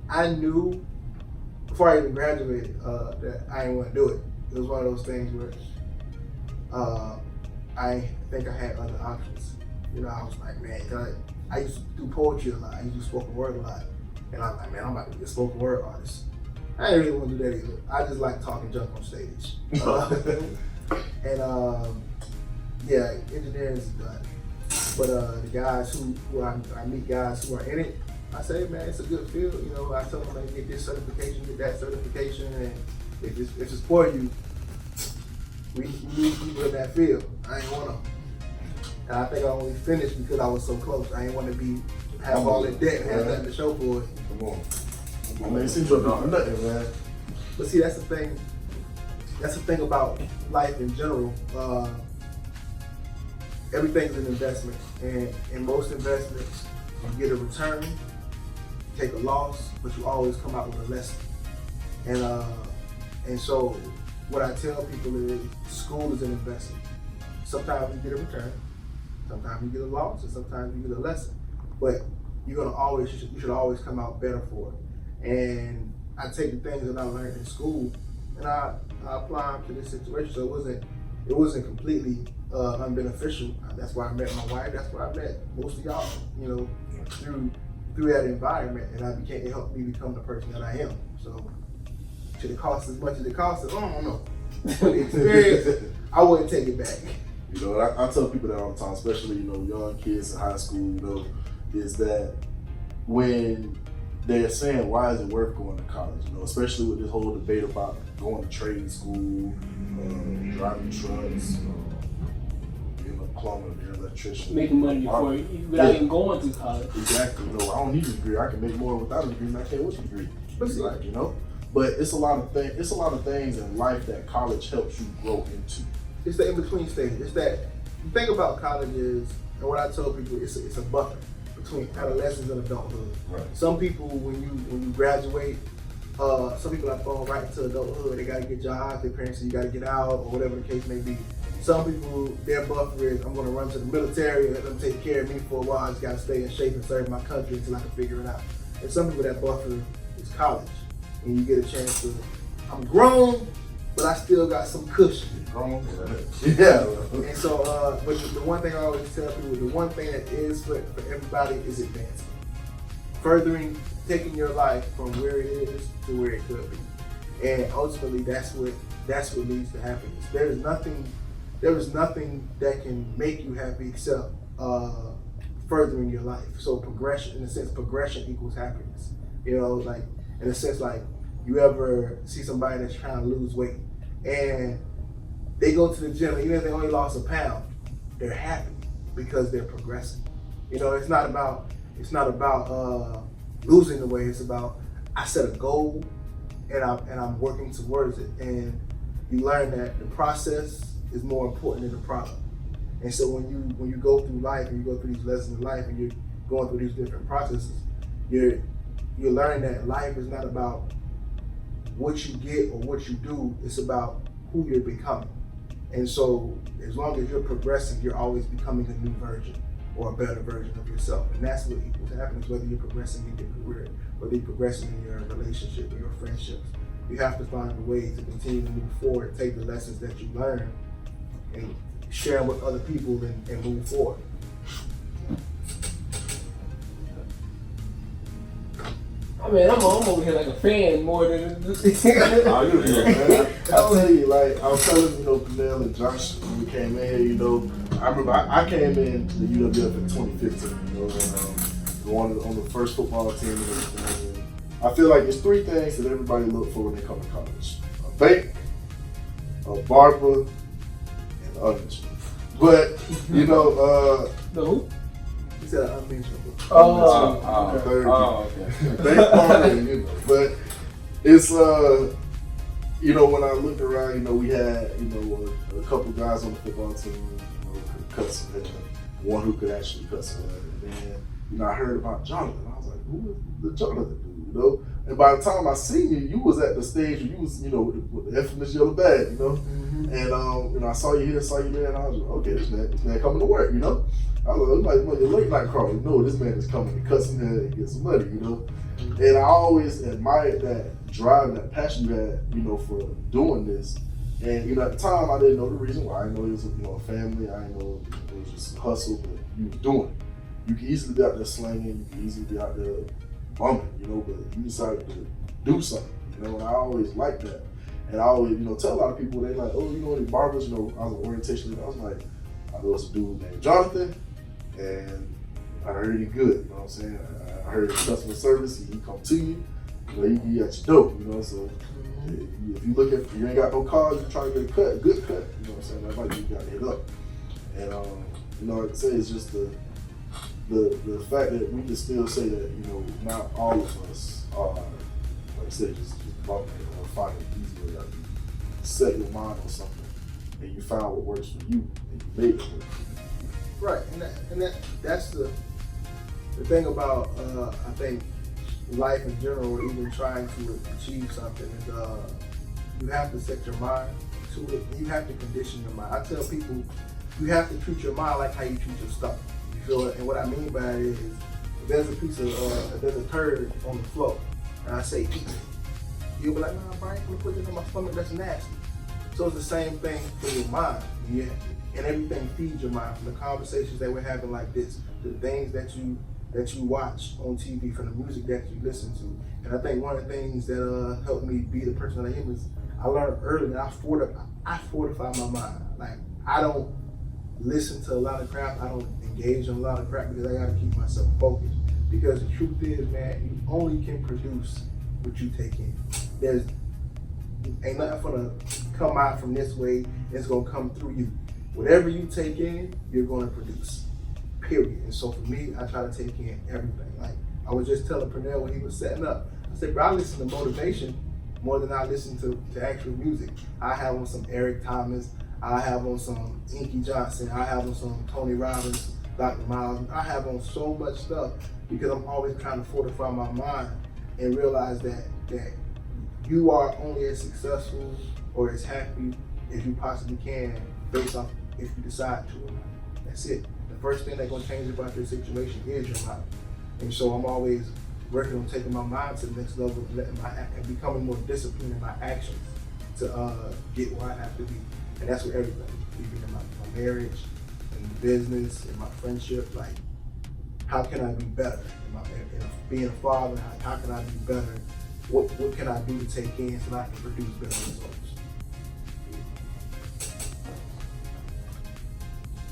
I knew before I even graduated that I didn't want to do it. It was one of those things where I think I had other options. You know, I was like, man, I used to do poetry a lot. I used to do spoken word a lot. And I'm like, man, I'm about to be a spoken word artist. I didn't really want to do that either. I just like talking junk on stage. Yeah, engineering is done. But the guys who I meet guys who are in it, I say, man, it's a good field. You know, I tell them, man, get this certification, get that certification, and if it's for you, we need people in that field. I ain't want to. And I think I only finished because I was so close. I ain't want to have all that debt and have nothing to show for it. Come on. I mean, it seems like nothing, man. But see, that's the thing. That's the thing about life in general. Everything's an investment, and in most investments, you get a return, you take a loss, but you always come out with a lesson. And so, what I tell people is, school is an investment. Sometimes you get a return, sometimes you get a loss, and sometimes you get a lesson. But you should always come out better for it. And I take the things that I learned in school, and I apply them to this situation. So it wasn't completely unbeneficial. That's why I met my wife. That's why I met most of y'all. You know, through that environment, and it helped me become the person that I am. So should it cost as much as it cost? I don't know. For the experience, I wouldn't take it back. You know, I tell people that all the time, especially, you know, young kids in high school, you know, is that when they're saying, why is it worth going to college? You know, especially with this whole debate about going to trade school, driving trucks, being a plumber, being an electrician. Making money without even going to college. Exactly. You know, I don't need a degree. I can make more without a degree than I can with a degree. It's like, you know, but it's a lot of things in life that college helps you grow into. It's the in-between stage. It's that, the thing about college is, and what I tell people, it's a buffer between adolescence and adulthood. Right. Some people, when you graduate, some people are thrown right into adulthood. They got to get jobs. Their parents say you got to get out, or whatever the case may be. Some people, their buffer is, I'm going to run to the military and let them take care of me for a while. I just got to stay in shape and serve my country until I can figure it out. And some people, that buffer is college, and you get a chance to, I'm grown, but I still got some cushion. Grown? Yeah. And so, but the one thing I always tell people, the one thing that is for everybody is advancement. Furthering, taking your life from where it is to where it could be. And ultimately, that's what leads to happiness. There is nothing that can make you happy except furthering your life. So progression, in a sense, progression equals happiness. You know, like, in a sense, like, you ever see somebody that's trying to lose weight and they go to the gym, even if they only lost a pound, they're happy because they're progressing. You know, it's not about losing the weight. It's about, I set a goal and I'm working towards it. And you learn that the process is more important than the product. And so when you go through life and you go through these lessons in life and you're going through these different processes, you learn that life is not about what you get or what you do. It's about who you're becoming. And so as long as you're progressing, you're always becoming a new version or a better version of yourself. And that's what equals happiness, whether you're progressing in your career, whether you're progressing in your relationship or your friendships. You have to find a way to continue to move forward, take the lessons that you learn and share them with other people and move forward. I mean, I'm over here like a fan more than man. I'll tell you, like, I was telling, you know, Pernell and Josh when we came in here, you know, I remember I came in to the UWF in 2015, you know, and on the first football team and everything. And I feel like there's three things that everybody look for when they come to college: a bank, a barber, and unmentionable. But, you know, the who? He said unmentionable. Okay. Bank, barber, and, you know, but it's you know, when I looked around, you know, we had, you know, a couple guys on the football team, you know, who could cuss, and one who could actually cuss. And then, you know, I heard about Jonathan. I was like, who is the Jonathan dude, you know? And by the time I seen you, you was at the stage where you was, you know, with the infamous yellow bag, you know? Mm-hmm. And, you know, I saw you here, saw you there, and I was like, okay, this man coming to work, you know? I was like, well, your late night crawl, you know, this man is coming to cuss in here and get some money, you know? And I always admired that drive, that passion you had, you know, for doing this. And, you know, at the time, I didn't know the reason why. I didn't know it was, you know, a family. I didn't know it was just a hustle, but you was doing it. You could easily be out there slinging. You could easily be out there bumming, you know, but you decided to do something, you know, and I always liked that. And I always, you know, tell a lot of people, they like, oh, you know any barbers? You know, I was an orientation leader. I was like, I know it's a dude named Jonathan, and I heard he good, you know what I'm saying? I heard his customer service, he come to you, you know, he got your dope, you know, so if you look at, you ain't got no cars, you're trying to get a cut, a good cut, you know what I'm saying? That might be you got to hit up. And, you know, like I say, it's just the fact that we can still say that, you know, not all of us are, like I said, just bumping or finding an easy way out. You set your mind on something and you found what works for you and you made it work. Right, and that's the thing about I think life in general, or even trying to achieve something, is you have to set your mind to it. You have to condition your mind. I tell people you have to treat your mind like how you treat your stomach. You feel it? And what I mean by it is, if there's a piece of there's a turd on the floor, and I say eat it, you'll be like, nah, Brian, I'm gonna put this in my stomach. That's nasty. So it's the same thing for your mind. Yeah. And everything feeds your mind, from the conversations that we're having like this, to the things that you watch on TV, from the music that you listen to. And I think one of the things that helped me be the person that I am is I learned early that I fortify my mind. Like, I don't listen to a lot of crap, I don't engage in a lot of crap, because I gotta keep myself focused. Because the truth is, man, you only can produce what you take in. Ain't nothing gonna come out from this way, it's gonna come through you. Whatever you take in, you're going to produce, period. And so for me, I try to take in everything. Like, I was just telling Pernell when he was setting up, I said, bro, I listen to motivation more than I listen to actual music. I have on some Eric Thomas, I have on some Inky Johnson, I have on some Tony Robbins, Dr. Miles. I have on so much stuff because I'm always trying to fortify my mind and realize that you are only as successful or as happy as you possibly can based off if you decide to or not. That's it. The first thing that's going to change about your situation is your mind. And so I'm always working on taking my mind to the next level and becoming more disciplined in my actions to get where I have to be. And that's with everything, even in my marriage, in business, in my friendship. Like, how can I be better? In being a father, how can I be better? What can I do to take in so that I can produce better results?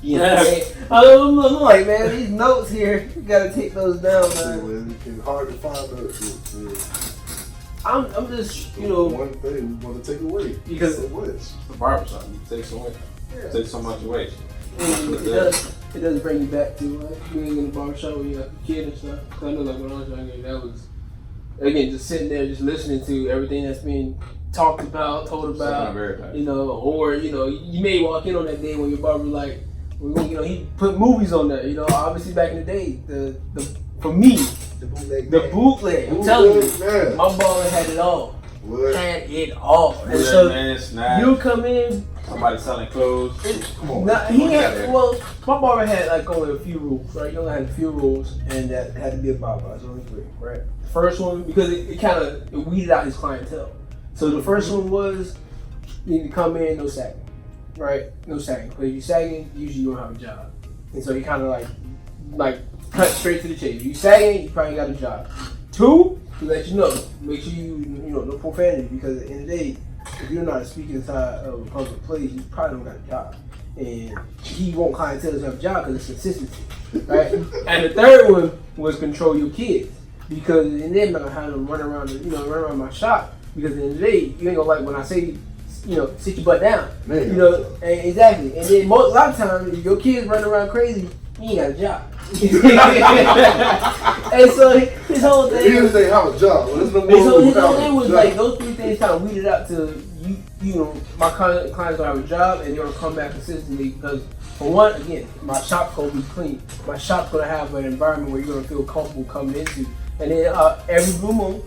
Yeah, I'm like, man, these notes here, you gotta take those down, man. It's hard to find those. I'm just, you know, one thing we want to take away because so much. The barbershop, you take so much, take so much away. It does bring you back to like being in the barbershop when you're like a kid and stuff. Cause I know, like, when I was younger, that was, again, just sitting there, just listening to everything that's being talked about, told about, you know, or, you know, you may walk in on that day when your barber like, you know, he put movies on there, you know, obviously back in the day, for me, the bootleg, I'm telling you, man. My barber had it all. What? Had it all. And so you come in, somebody selling clothes. My barber had like only a few rules, right? You only had a few rules, and that had to be a barber. There's only 3, right? The first one, because it kind of weeded out his clientele. So the first one was, you need to come in, no sagging. Right? No sagging. Because if you're sagging, usually you don't have a job. And so you kind of like cut straight to the chase. If you're sagging, you probably got a job. 2, to let you know, make sure you know, no profanity, because at the end of the day, if you're not speaking inside of a public place, you probably don't got a job. And he won't clientele to have a job because it's consistency. Right? And the third one was control your kids. Because and then I'm not gonna have them run around my shop, because at the end of the day, you ain't gonna like when I say, you know, sit your butt down. Man, you know, exactly. And then a lot of times, if your kids running around crazy, you ain't got a job. And so his whole thing. He didn't say have a job. Well, his whole thing was like those 3 things kind of weeded out to you know, my clients gonna have a job and they're gonna come back consistently, because for one, again, my shop's gonna be clean. My shop's gonna have an environment where you're gonna feel comfortable coming into. And then every blue moon,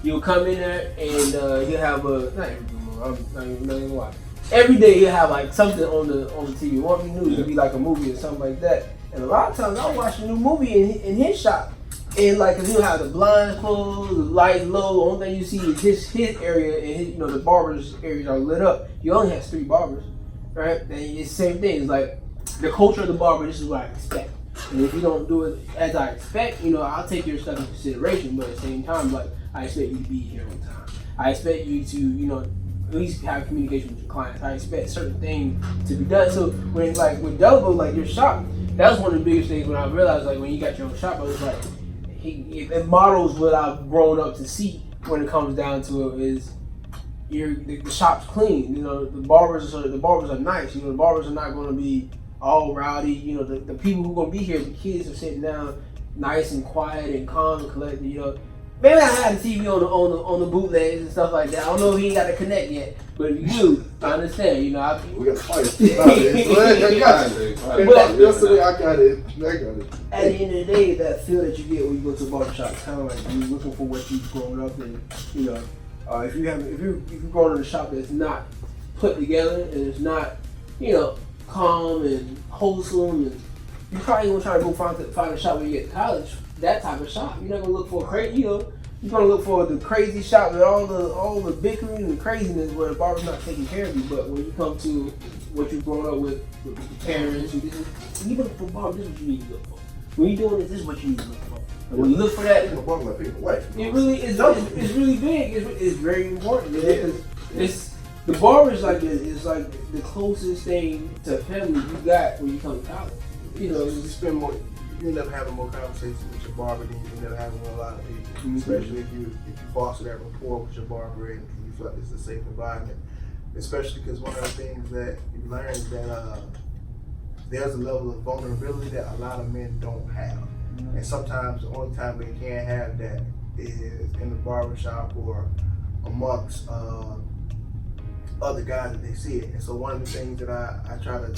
you'll come in there and you'll have not every blue moon, I'm not even gonna lie. Every day you'll have like something on the TV. It won't be news, it'll be like a movie or something like that. And a lot of times I'll watch a new movie in his shop. And like, cause he'll have the blinds closed, the lights low. The only thing you see is his area, and his, you know, the barbers' areas are lit up. He only has 3 barbers, right? And it's the same thing. It's like the culture of the barber. This is what I expect. And if you don't do it as I expect, you know, I'll take your stuff into consideration. But at the same time, like, I expect you to be here on time. I expect you to, you know, at least have communication with your clients. I expect certain things to be done. So when, like, with Delevoe, like, your shop, that was one of the biggest things when I realized, like, when you got your own shop, I was like, it models what I've grown up to see when it comes down to it is the shop's clean. You know, the barbers are nice. You know, the barbers are not going to be all rowdy. You know, the people who are going to be here, the kids are sitting down nice and quiet and calm and collected. You know, maybe I had the TV on the bootlegs and stuff like that. I don't know if he ain't got to connect yet, but if you do, I understand. You know, we got to fight. Yesterday I got it. At the end of the day, that feel that you get when you go to a barbershop, it's kind of like you're looking for what you've grown up in. You know, if you're growing in a shop that's not put together and it's not, you know, calm and wholesome, and you're probably gonna try to go find a shop when you get to college. That type of shop, you're not gonna look for a crazy. You know, you're gonna look for the crazy shop with all the bickering and the craziness where the barber's not taking care of you. But when you come to what you've grown up with your parents, you look for barber. This is what you need to look for. When you're doing this is what you need to look for. And when you look for that, it really is. It's really big. It's very important. Because it's the barber is like the closest thing to family you got when you come to college. You know, you end up having more conversations with your barber than you end up having with a lot of people. Mm-hmm. Especially if you foster that rapport with your barber and you feel like it's a safe environment. Especially because one of the things that you learn is that there's a level of vulnerability that a lot of men don't have. Mm-hmm. And sometimes the only time they can have that is in the barbershop or amongst other guys that they see it. And so one of the things that I try to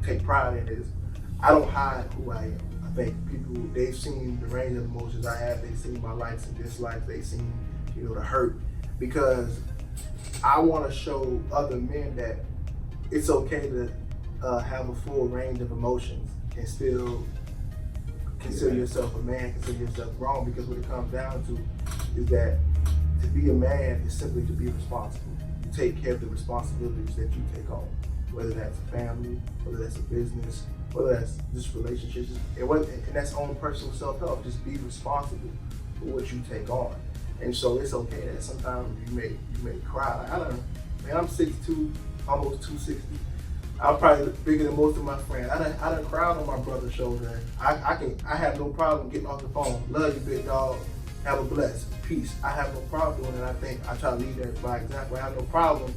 take pride in is I don't hide who I am. I think people, they've seen the range of emotions I have. They've seen my likes and dislikes. They've seen, you know, the hurt. Because I want to show other men that it's okay to have a full range of emotions and still consider yourself a man, consider yourself grown. Because what it comes down to is that to be a man is simply to be responsible. You take care of the responsibilities that you take on, whether that's a family, whether that's a business, whether that's just relationships, and that's on personal self-help. Just be responsible for what you take on. And so it's okay that sometimes you may cry. Like, I'm 6'2", almost 260. I'm probably bigger than most of my friends. I done cried on my brother's shoulder. I have no problem getting off the phone. Love you, big dog. Have a blessed peace. I have no problem doing it. I think I try to lead that by example. I have no problem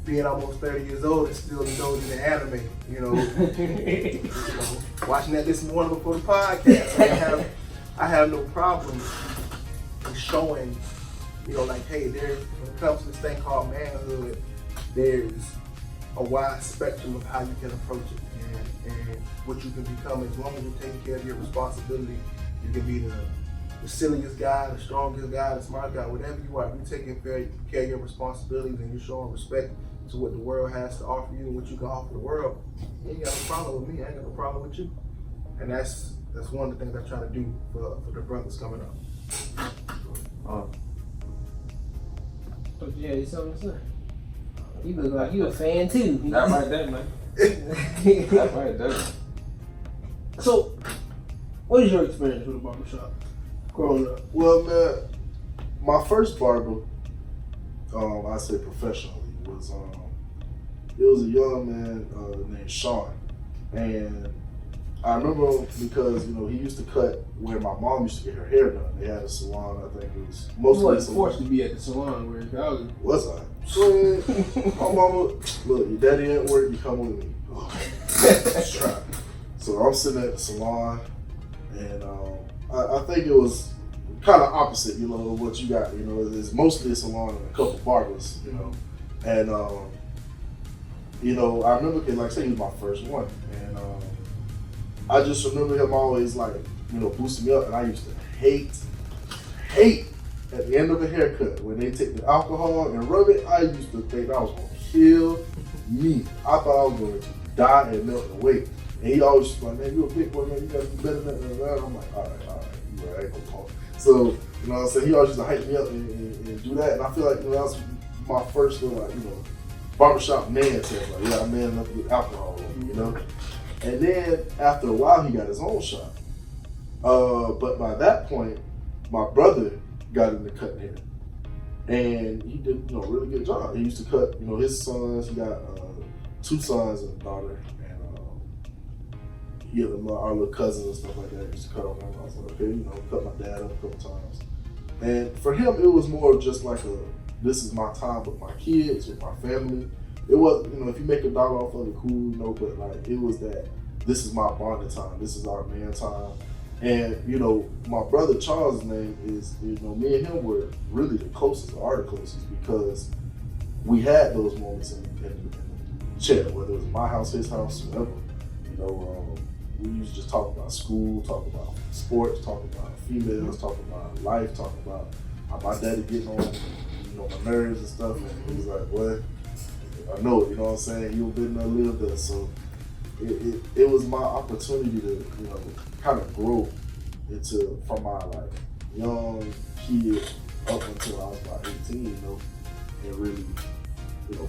being almost 30 years old and still indulging in anime, you know, watching that this morning before the podcast. I have no problem in showing, you know, like, hey, when it comes to this thing called manhood, there's a wide spectrum of how you can approach it and what you can become. As long as you're taking care of your responsibility, you can be the silliest guy, the strongest guy, the smart guy, whatever you are. If you're taking care of your responsibilities and you're showing respect to what the world has to offer you and what you can offer the world, you ain't got no problem with me, I ain't got no problem with you. And that's one of the things I try to do for the brothers coming up. Yeah, you something to say? You look like you a fan too. That right there, man. That right there. So, what is your experience with a barbershop growing up? Well, man, my first barber, I say professionally, was it was a young man named Sean, and I remember because, you know, he used to cut where my mom used to get her hair done. They had a salon. I think it was mostly. You wasn't forced to be at the salon where you was I? My mama, look, your daddy ain't work, you come with me. Let's try. So I'm sitting at the salon, and I think it was kind of opposite, you know, what you got. You know, it's mostly a salon and a couple barbers, you know, and you know, I remember, like I said, he was my first one, and I just remember him always, like, you know, boosting me up, and I used to hate at the end of a haircut when they take the alcohol and rub it. I used to think that was going to kill me. I thought I was going to die and melt away. And he always was like, man, you a big boy, man, you got to be better than that. I'm like, all right, you're right, I ain't gonna talk. So, you know what I'm saying, he always used to hype me up and do that, and I feel like, you know, that was my first little, like, you know, barbershop man test. Like, yeah, I'm manning up with alcohol, you know. And then after a while, he got his own shop. But by that point, my brother got into cutting hair, and he did, you know, a really good job. He used to cut, you know, his sons. He got 2 sons and a daughter, and you know, our little cousins and stuff like that used to cut on him. I was like, okay, you know, cut my dad up a couple times. And for him, it was more of just like this is my time with my kids, with my family. It was, you know, if you make $1 off of it, cool, you know, but like it was that this is my bonding time, this is our man time. And, you know, my brother Charles' name is, you know, me and him were really the closest, or are the closest, because we had those moments in the chair, whether it was my house, his house, whatever. You know, we used to just talk about school, talk about sports, talk about females, talk about life, talk about how my daddy getting on, you know, my nerves and stuff. And he was like, "What? I know, you know what I'm saying? You've been there, lived there." So it was my opportunity to, you know, kind of grow from my like young kid up until I was about 18, you know, and really, you know,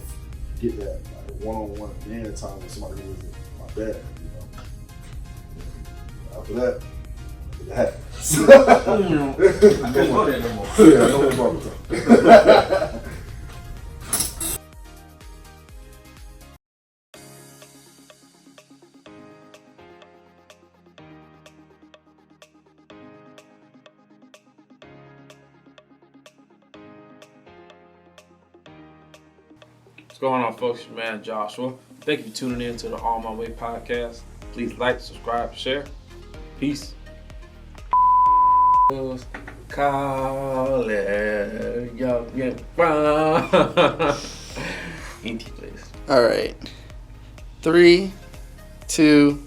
get that like one-on-one man time with somebody who isn't my dad, you know. And after that, it happens. I can't go there no more. Yeah, no more time. What's going on, folks? Your man Joshua. Thank you for tuning in to the OMW Podcast. Please like, subscribe, share. Peace. Call it, yo, yeah. ET, please. All right. 3, 2.